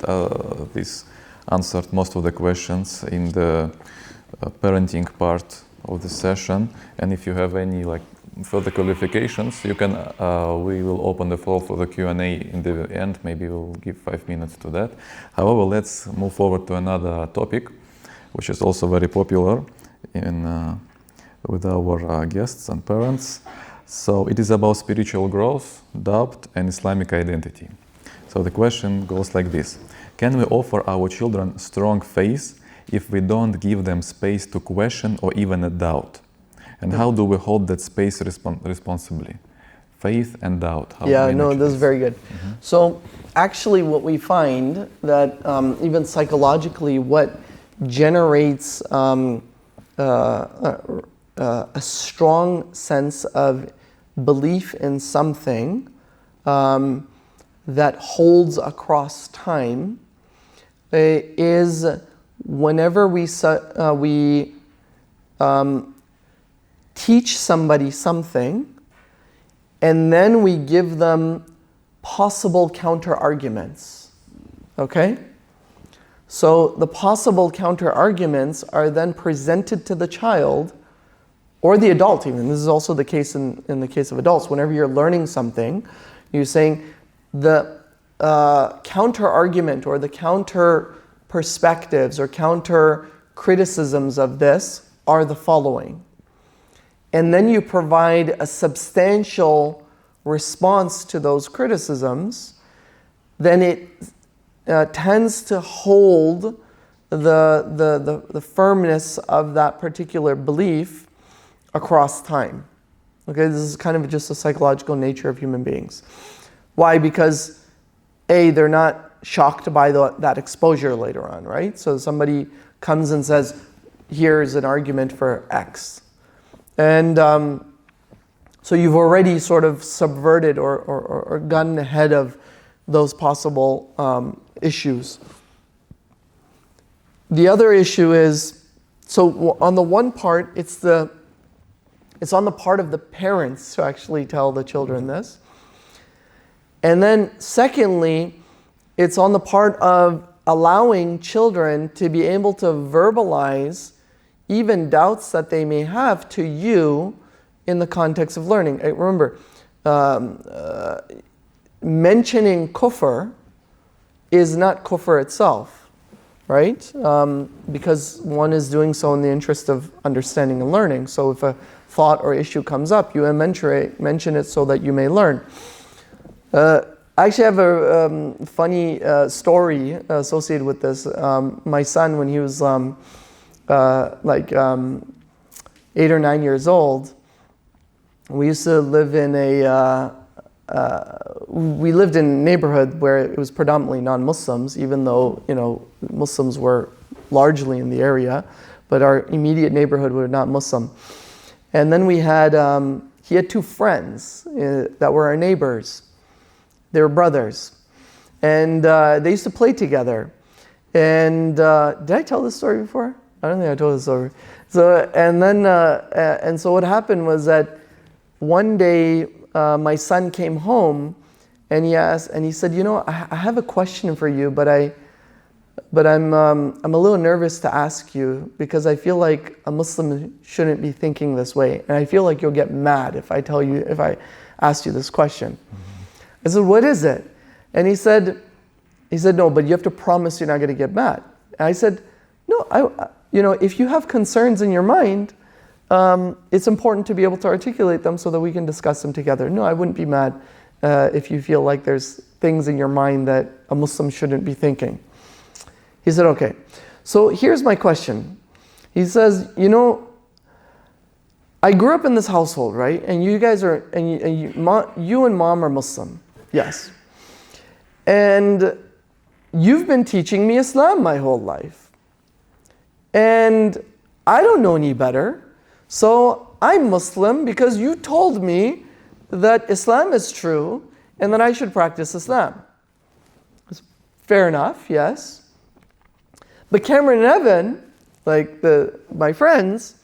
this answered most of the questions in the parenting part of the session. And if you have any like further qualifications, you can. We will open the floor for the Q&A in the end. Maybe we'll give 5 minutes to that. However, let's move forward to another topic, which is also very popular with our guests and parents. So it is about spiritual growth, doubt, and Islamic identity. So the question goes like this: can we offer our children strong faith if we don't give them space to question or even a doubt? And how do we hold that space responsibly? Faith and doubt. This is very good. Mm-hmm. So actually what we find that even psychologically, what generates a strong sense of belief in something that holds across time is whenever we teach somebody something and then we give them possible counter arguments. Okay? So the possible counter arguments are then presented to the child or the adult even. This is also the case in the case of adults. Whenever you're learning something, you're saying the counter argument or the counter perspectives or counter criticisms of this are the following. And then you provide a substantial response to those criticisms, then it tends to hold the firmness of that particular belief across time. Okay, this is kind of just the psychological nature of human beings. Why? Because A, they're not shocked by that exposure later on, right? So somebody comes and says, here's an argument for X. And so you've already sort of subverted or gotten ahead of those possible issues. The other issue is, so on the one part, it's on the part of the parents to actually tell the children this. And then secondly, it's on the part of allowing children to be able to verbalize even doubts that they may have to you in the context of learning. Remember, mentioning kufr is not kufr itself, right? Because one is doing so in the interest of understanding and learning. So if a thought or issue comes up, you mention it so that you may learn. I actually have a funny story associated with this. My son, when he was 8 or 9 years old, we used to live in we lived in a neighborhood where it was predominantly non-Muslims, even though, Muslims were largely in the area, but our immediate neighborhood were not Muslim. And then he had 2 friends that were our neighbors. They were brothers. And they used to play together. And did I tell this story before? I don't think I told this story. So, and so what happened was that one day my son came home and he said, I have a question for you, but I'm a little nervous to ask you because I feel like a Muslim shouldn't be thinking this way, and I feel like you'll get mad if I ask you this question. Mm-hmm. I said, what is it? And he said, no, but you have to promise you're not going to get mad. And I said, no, if you have concerns in your mind, it's important to be able to articulate them so that we can discuss them together. No, I wouldn't be mad if you feel like there's things in your mind that a Muslim shouldn't be thinking. He said, okay. So here's my question. He says, I grew up in this household, right? And you guys are, you and mom are Muslim. Yes. And you've been teaching me Islam my whole life. And I don't know any better. So I'm Muslim because you told me that Islam is true and that I should practice Islam. Fair enough, yes. But Cameron and Evan, my friends,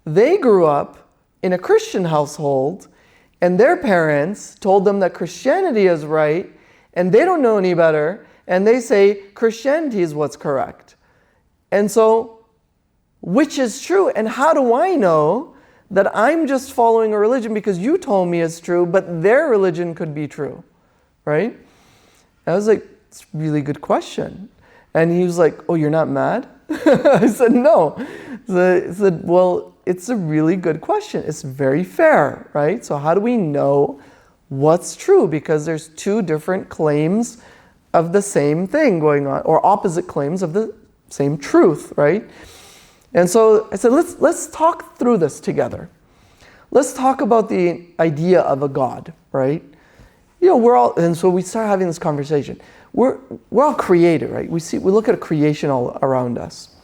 they grew up in a Christian household and their parents told them that Christianity is right and they don't know any better and they say Christianity is what's correct. And so, which is true? And how do I know that I'm just following a religion because you told me it's true, but their religion could be true, right? And I was like, it's a really good question. And he was like, oh, you're not mad? I said, no. He said, well, it's a really good question. It's very fair, right? So how do we know what's true? Because there's two different claims of the same thing going on, or opposite claims of the same truth, right? And so I said, let's talk through this together. Let's talk about the idea of a God, right? You know, and so we start having this conversation. We're all created, right? We look at a creation all around us.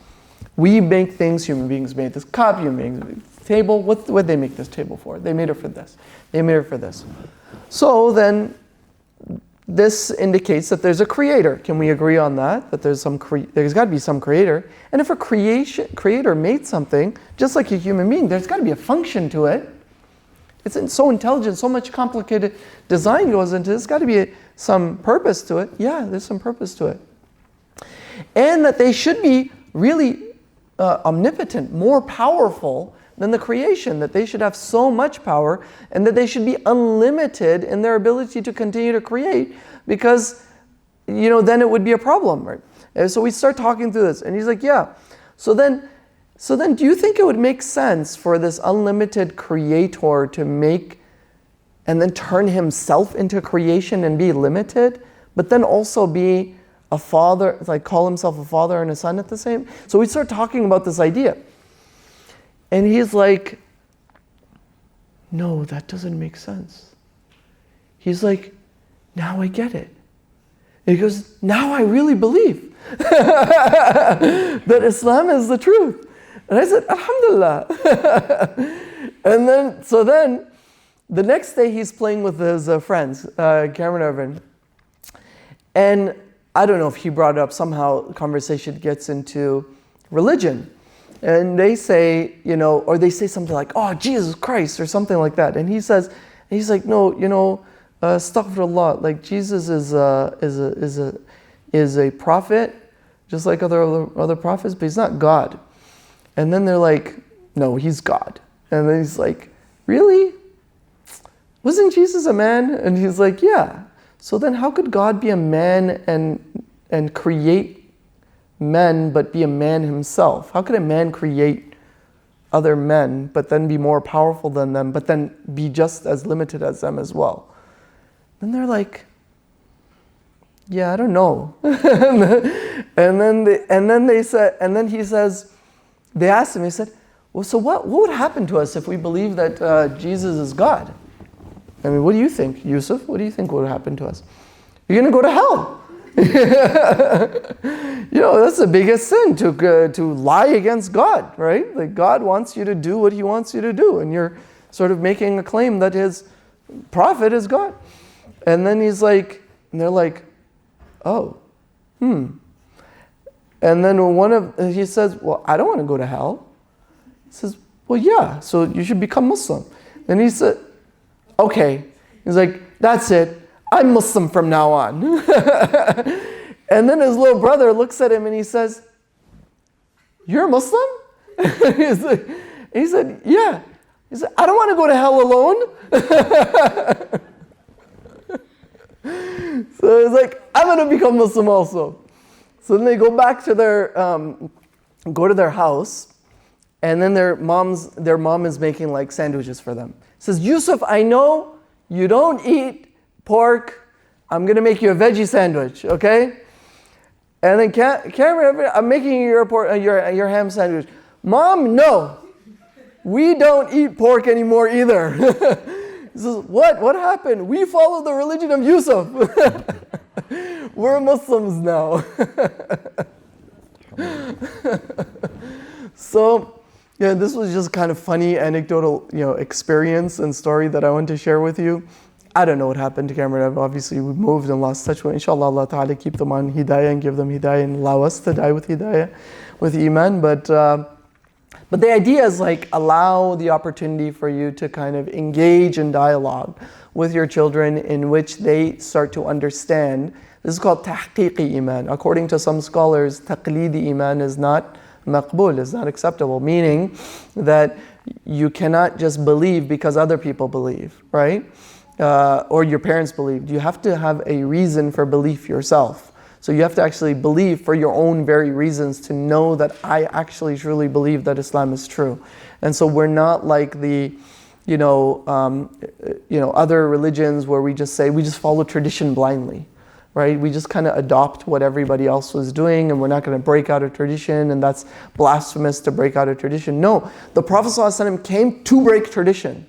We make things. Human beings made this cup. Human beings made this table. What did they make this table for? They made it for this. They made it for this. So then, this indicates that there's a creator. Can we agree on that? That there's got to be some creator. And if a creator made something, just like a human being, there's got to be a function to it. It's so intelligent, so much complicated design goes into it. There's got to be some purpose to it. Yeah, there's some purpose to it. And that they should be really omnipotent, more powerful than the creation, that they should have so much power and that they should be unlimited in their ability to continue to create, because, you know, then it would be a problem, right? And so we start talking through this, and he's like, yeah. So then do you think it would make sense for this unlimited creator to make and then turn himself into creation and be limited, but then also be a father, like call himself a father and a son at the same? So we start talking about this idea. And he's like, no, that doesn't make sense. He's like, now I get it. And he goes, now I really believe that Islam is the truth. And I said, Alhamdulillah. And then the next day he's playing with his friends, Cameron Irvin. And I don't know if he brought it up, somehow the conversation gets into religion. And they say, you know, or they say something like, oh, Jesus Christ, or something like that. And he's like, no, you know, astaghfirullah, like Jesus is a prophet, just like other prophets, but he's not God. And then they're like, no, he's God. And then he's like, really? Wasn't Jesus a man? And he's like, yeah. So then how could God be a man and create men but be a man himself? How could a man create other men but then be more powerful than them, but then be just as limited as them as well? And they're like, yeah, I don't know. and then he says, they asked him, he said, well, so what would happen to us if we believe that Jesus is God? I mean, what do you think, Yusuf? What do you think would happen to us? You're going to go to hell. You know, that's the biggest sin, to lie against God, right? Like, God wants you to do what he wants you to do, and you're sort of making a claim that his prophet is God. And then he's like, and they're like, oh, And then he says, well, I don't want to go to hell. He says, well, yeah, so you should become Muslim. And he said, okay. He's like, that's it. I'm Muslim from now on. And then his little brother looks at him and he says, you're a Muslim? He said, yeah. He said, I don't want to go to hell alone. So he's like, I'm going to become Muslim also. So then they go back to their house, and then their mom is making like sandwiches for them. Says, Yusuf, I know you don't eat pork. I'm going to make you a veggie sandwich, okay? And then Cameron, I'm making you your ham sandwich. Mom, no. We don't eat pork anymore either. He says, what happened? We follow the religion of Yusuf. We're Muslims now. So, yeah, this was just kind of funny anecdotal, experience and story that I want to share with you. I don't know what happened to Cameron. Obviously, we moved and lost touch with. Inshallah, Allah Ta'ala keep them on hidayah and give them hidayah and allow us to die with hidayah, with iman. But the idea is like allow the opportunity for you to kind of engage in dialogue with your children in which they start to understand This is called tahqiqi iman. According to some scholars, taqlidi iman is not maqbul, is not acceptable, meaning that you cannot just believe because other people believe, right? Or your parents believed. You have to have a reason for belief yourself. So you have to actually believe for your own very reasons to know that I actually truly believe that Islam is true. And so we're not like the, other religions where we just say, we just follow tradition blindly, right? We just kind of adopt what everybody else was doing and we're not going to break out of tradition, and that's blasphemous to break out of tradition. No, the Prophet ﷺ came to break tradition.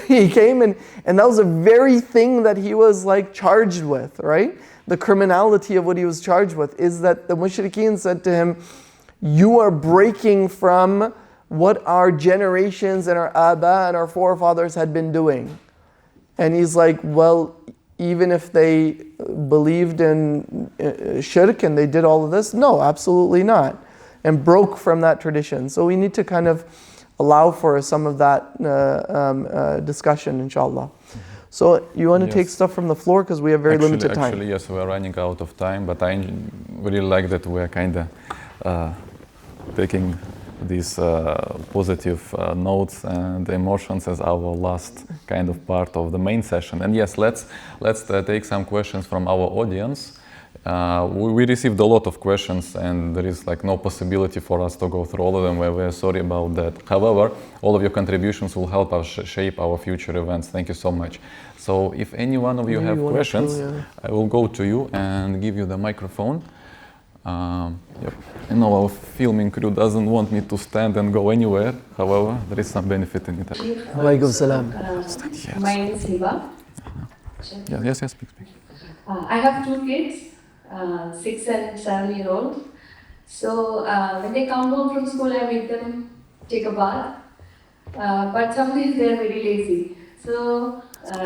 He came and that was the very thing that he was like charged with, right? The criminality of what he was charged with is that the mushrikeen said to him, you are breaking from what our generations and our aba and our forefathers had been doing. And he's like, well, even if they believed in shirk and they did all of this, no, absolutely not. And broke from that tradition. So we need to kind of allow for some of that discussion, inshallah. So you want to take stuff from the floor because we have very limited time. Actually, yes, we are running out of time, but I really like that we are kind of taking these positive notes and emotions as our last kind of part of the main session. And yes, let's take some questions from our audience. We received a lot of questions and there is like no possibility for us to go through all of them. We're sorry about that. However, all of your contributions will help us shape our future events. Thank you so much. So if any one of you have questions, I will go to you and give you the microphone. Yep. I know our filming crew doesn't want me to stand and go anywhere. However, there is some benefit in it. Walaikum salam. My name is Hiba. Yes, speak. I have two kids, 6 and 7-year-old. So when they come home from school, I make them take a bath. But sometimes they are very lazy. So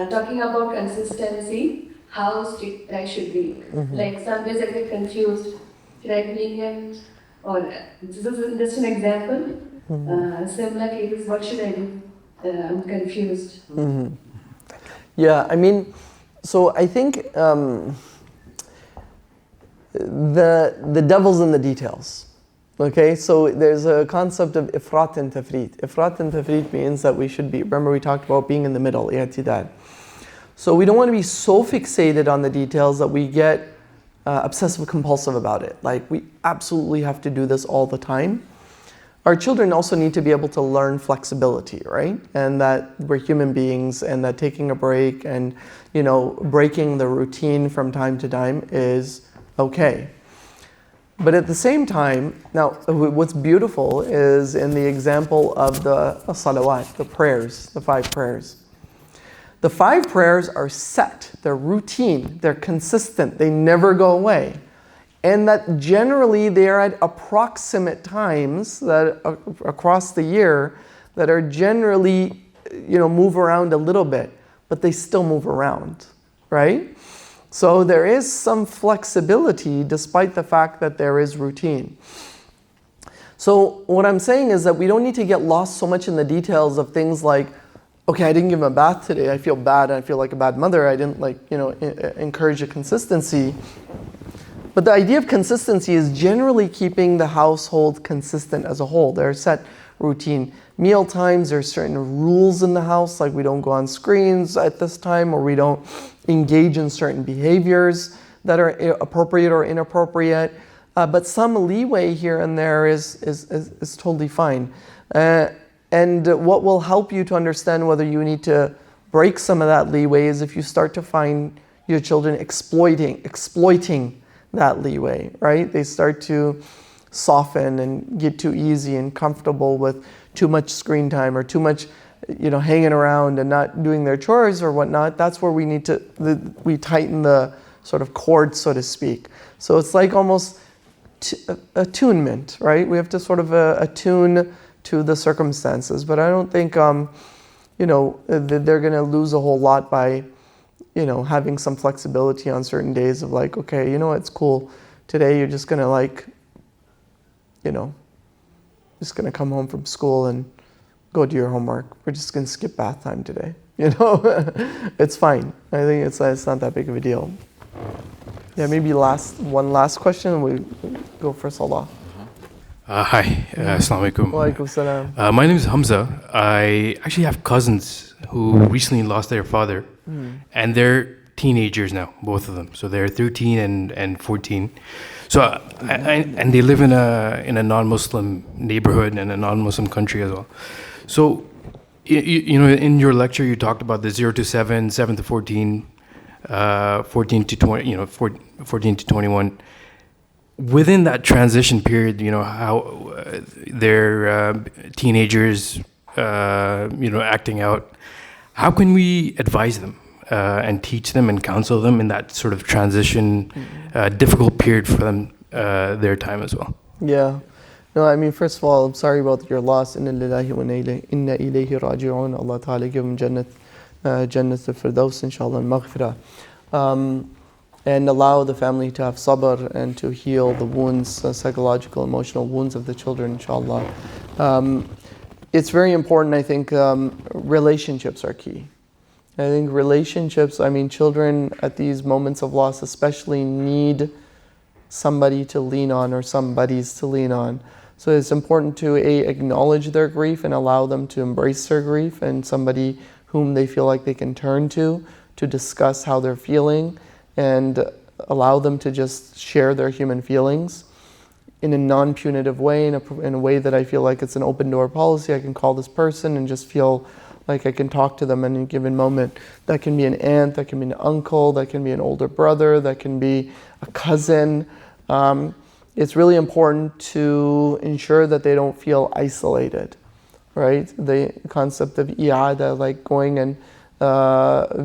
talking about consistency, how strict I should be. Like sometimes I get confused. Should I be lenient? Or this is just an example. Similar cases, what should I do? I'm confused. Yeah, I mean, so I think the devil's in the details. Okay, so there's a concept of ifrat and tafrit. Ifrat and tafrit means that we should be, remember we talked about being in the middle, i'tidal. So we don't want to be so fixated on the details that we get obsessive compulsive about it. Like we absolutely have to do this all the time. Our children also need to be able to learn flexibility, right? And that we're human beings and that taking a break and, breaking the routine from time to time is okay. But at the same time, now what's beautiful is in the example of the salawat, the prayers, the 5 prayers. The 5 prayers are set, they're routine, they're consistent, they never go away. And that generally they are at approximate times that across the year that are generally, move around a little bit, but they still move around, right? So there is some flexibility despite the fact that there is routine. So what I'm saying is that we don't need to get lost so much in the details of things like, okay, I didn't give him a bath today, I feel bad, I feel like a bad mother, I didn't encourage a consistency. But the idea of consistency is generally keeping the household consistent as a whole. There are set routine meal times, there are certain rules in the house, like we don't go on screens at this time, or we don't engage in certain behaviors that are appropriate or inappropriate. But some leeway here and there is totally fine. And what will help you to understand whether you need to break some of that leeway is if you start to find your children exploiting that leeway, right? They start to soften and get too easy and comfortable with too much screen time or too much, hanging around and not doing their chores or whatnot. That's where we need to, we tighten the sort of cord, so to speak. So it's like almost attunement, right? We have to sort of attune to the circumstances, but I don't think, they're going to lose a whole lot by, having some flexibility on certain days of like, okay, it's cool. Today you're just going to just going to come home from school and go do your homework. We're just going to skip bath time today. It's fine. I think it's not that big of a deal. Yeah, maybe one last question. We go for Salah. Hi, Assalamu alaikum. Wa alaikum salam. My name is Hamza. I actually have cousins who recently lost their father, and they're teenagers now, both of them. So they're 13 and 14. So and they live in a non-Muslim neighborhood and a non-Muslim country as well. So you know, in your lecture, you talked about the 0 to 7, 7 to 14, 14 to 20, you know, 14 to 21. Within that transition period, you know, how they're teenagers, you know, acting out, how can we advise them and teach them and counsel them in that sort of transition, difficult period for them, their time as well? Yeah. No, I mean, first of all, I'm sorry about your loss. Inna lillahi wa inna ilayhi raji'un. Allah Ta'ala give him Jannat al-Firdaus, inshallah, and maghfirah. And allow the family to have sabr and to heal the wounds, psychological, emotional wounds of the children, inshallah. It's very important, I think, relationships are key. I think relationships, I mean, children at these moments of loss especially need somebody to lean on or somebodies to lean on. So it's important to acknowledge their grief and allow them to embrace their grief and somebody whom they feel like they can turn to discuss how they're feeling and allow them to just share their human feelings in a non-punitive way, in a way that I feel like it's an open door policy. I can call this person and just feel like I can talk to them in a given moment. That can be an aunt, that can be an uncle, that can be an older brother, that can be a cousin. It's really important to ensure that they don't feel isolated, right? The concept of i'ada, like going and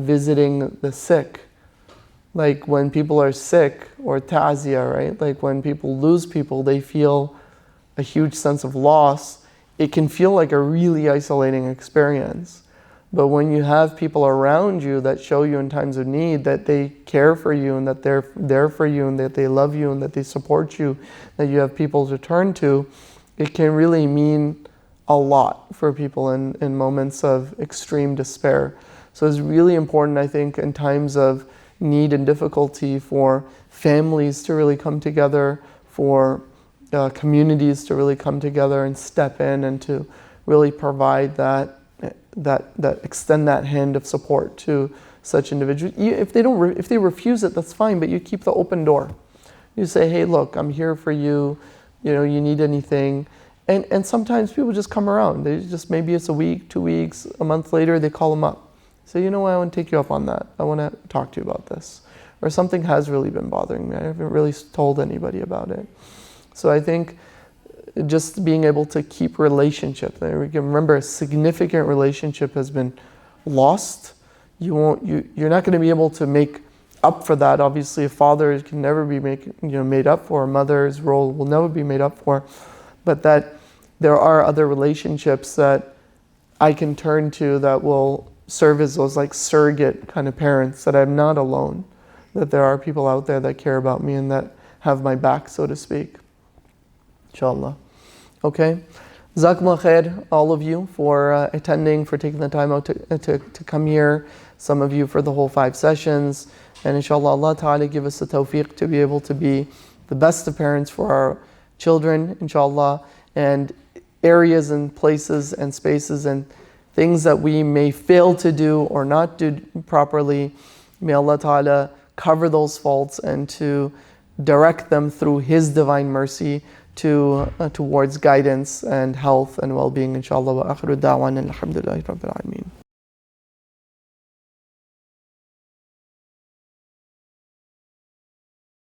visiting the sick. Like when people are sick, or ta'ziyah, right? Like when people lose people, they feel a huge sense of loss. It can feel like a really isolating experience. But when you have people around you that show you in times of need that they care for you and that they're there for you and that they love you and that they support you, that you have people to turn to, it can really mean a lot for people in moments of extreme despair. So it's really important, I think, in times of need and difficulty for families to really come together, for communities to really come together and step in and to really provide that extend that hand of support to such individuals. If they refuse it, that's fine, but you keep the open door. You say, hey, look, I'm here for you. You know, you need anything. And sometimes people just come around. They just, maybe it's a week, 2 weeks, a month later, they call them up. Say, you know what, I want to take you up on that. I want to talk to you about this. Or something has really been bothering me. I haven't really told anybody about it. So I think just being able to keep relationship. We can remember a significant relationship has been lost. You're not going to be able to make up for that. Obviously, a father can never be made up for. A mother's role will never be made up for. But that there are other relationships that I can turn to that will serve as those like surrogate kind of parents, that I'm not alone, that there are people out there that care about me and that have my back, so to speak. Inshallah. Okay. Jazakumullah khair, all of you, for attending, for taking the time out to come here. Some of you for the whole 5 sessions. And inshallah, Allah Ta'ala give us the tawfiq to be able to be the best of parents for our children, inshallah. And areas and places and spaces and things that we may fail to do or not do properly, may Allah Ta'ala cover those faults and to direct them through His divine mercy towards guidance and health and well-being, inshallah. Wa akhiru da'wana alhamdulillahi rabbil alameen.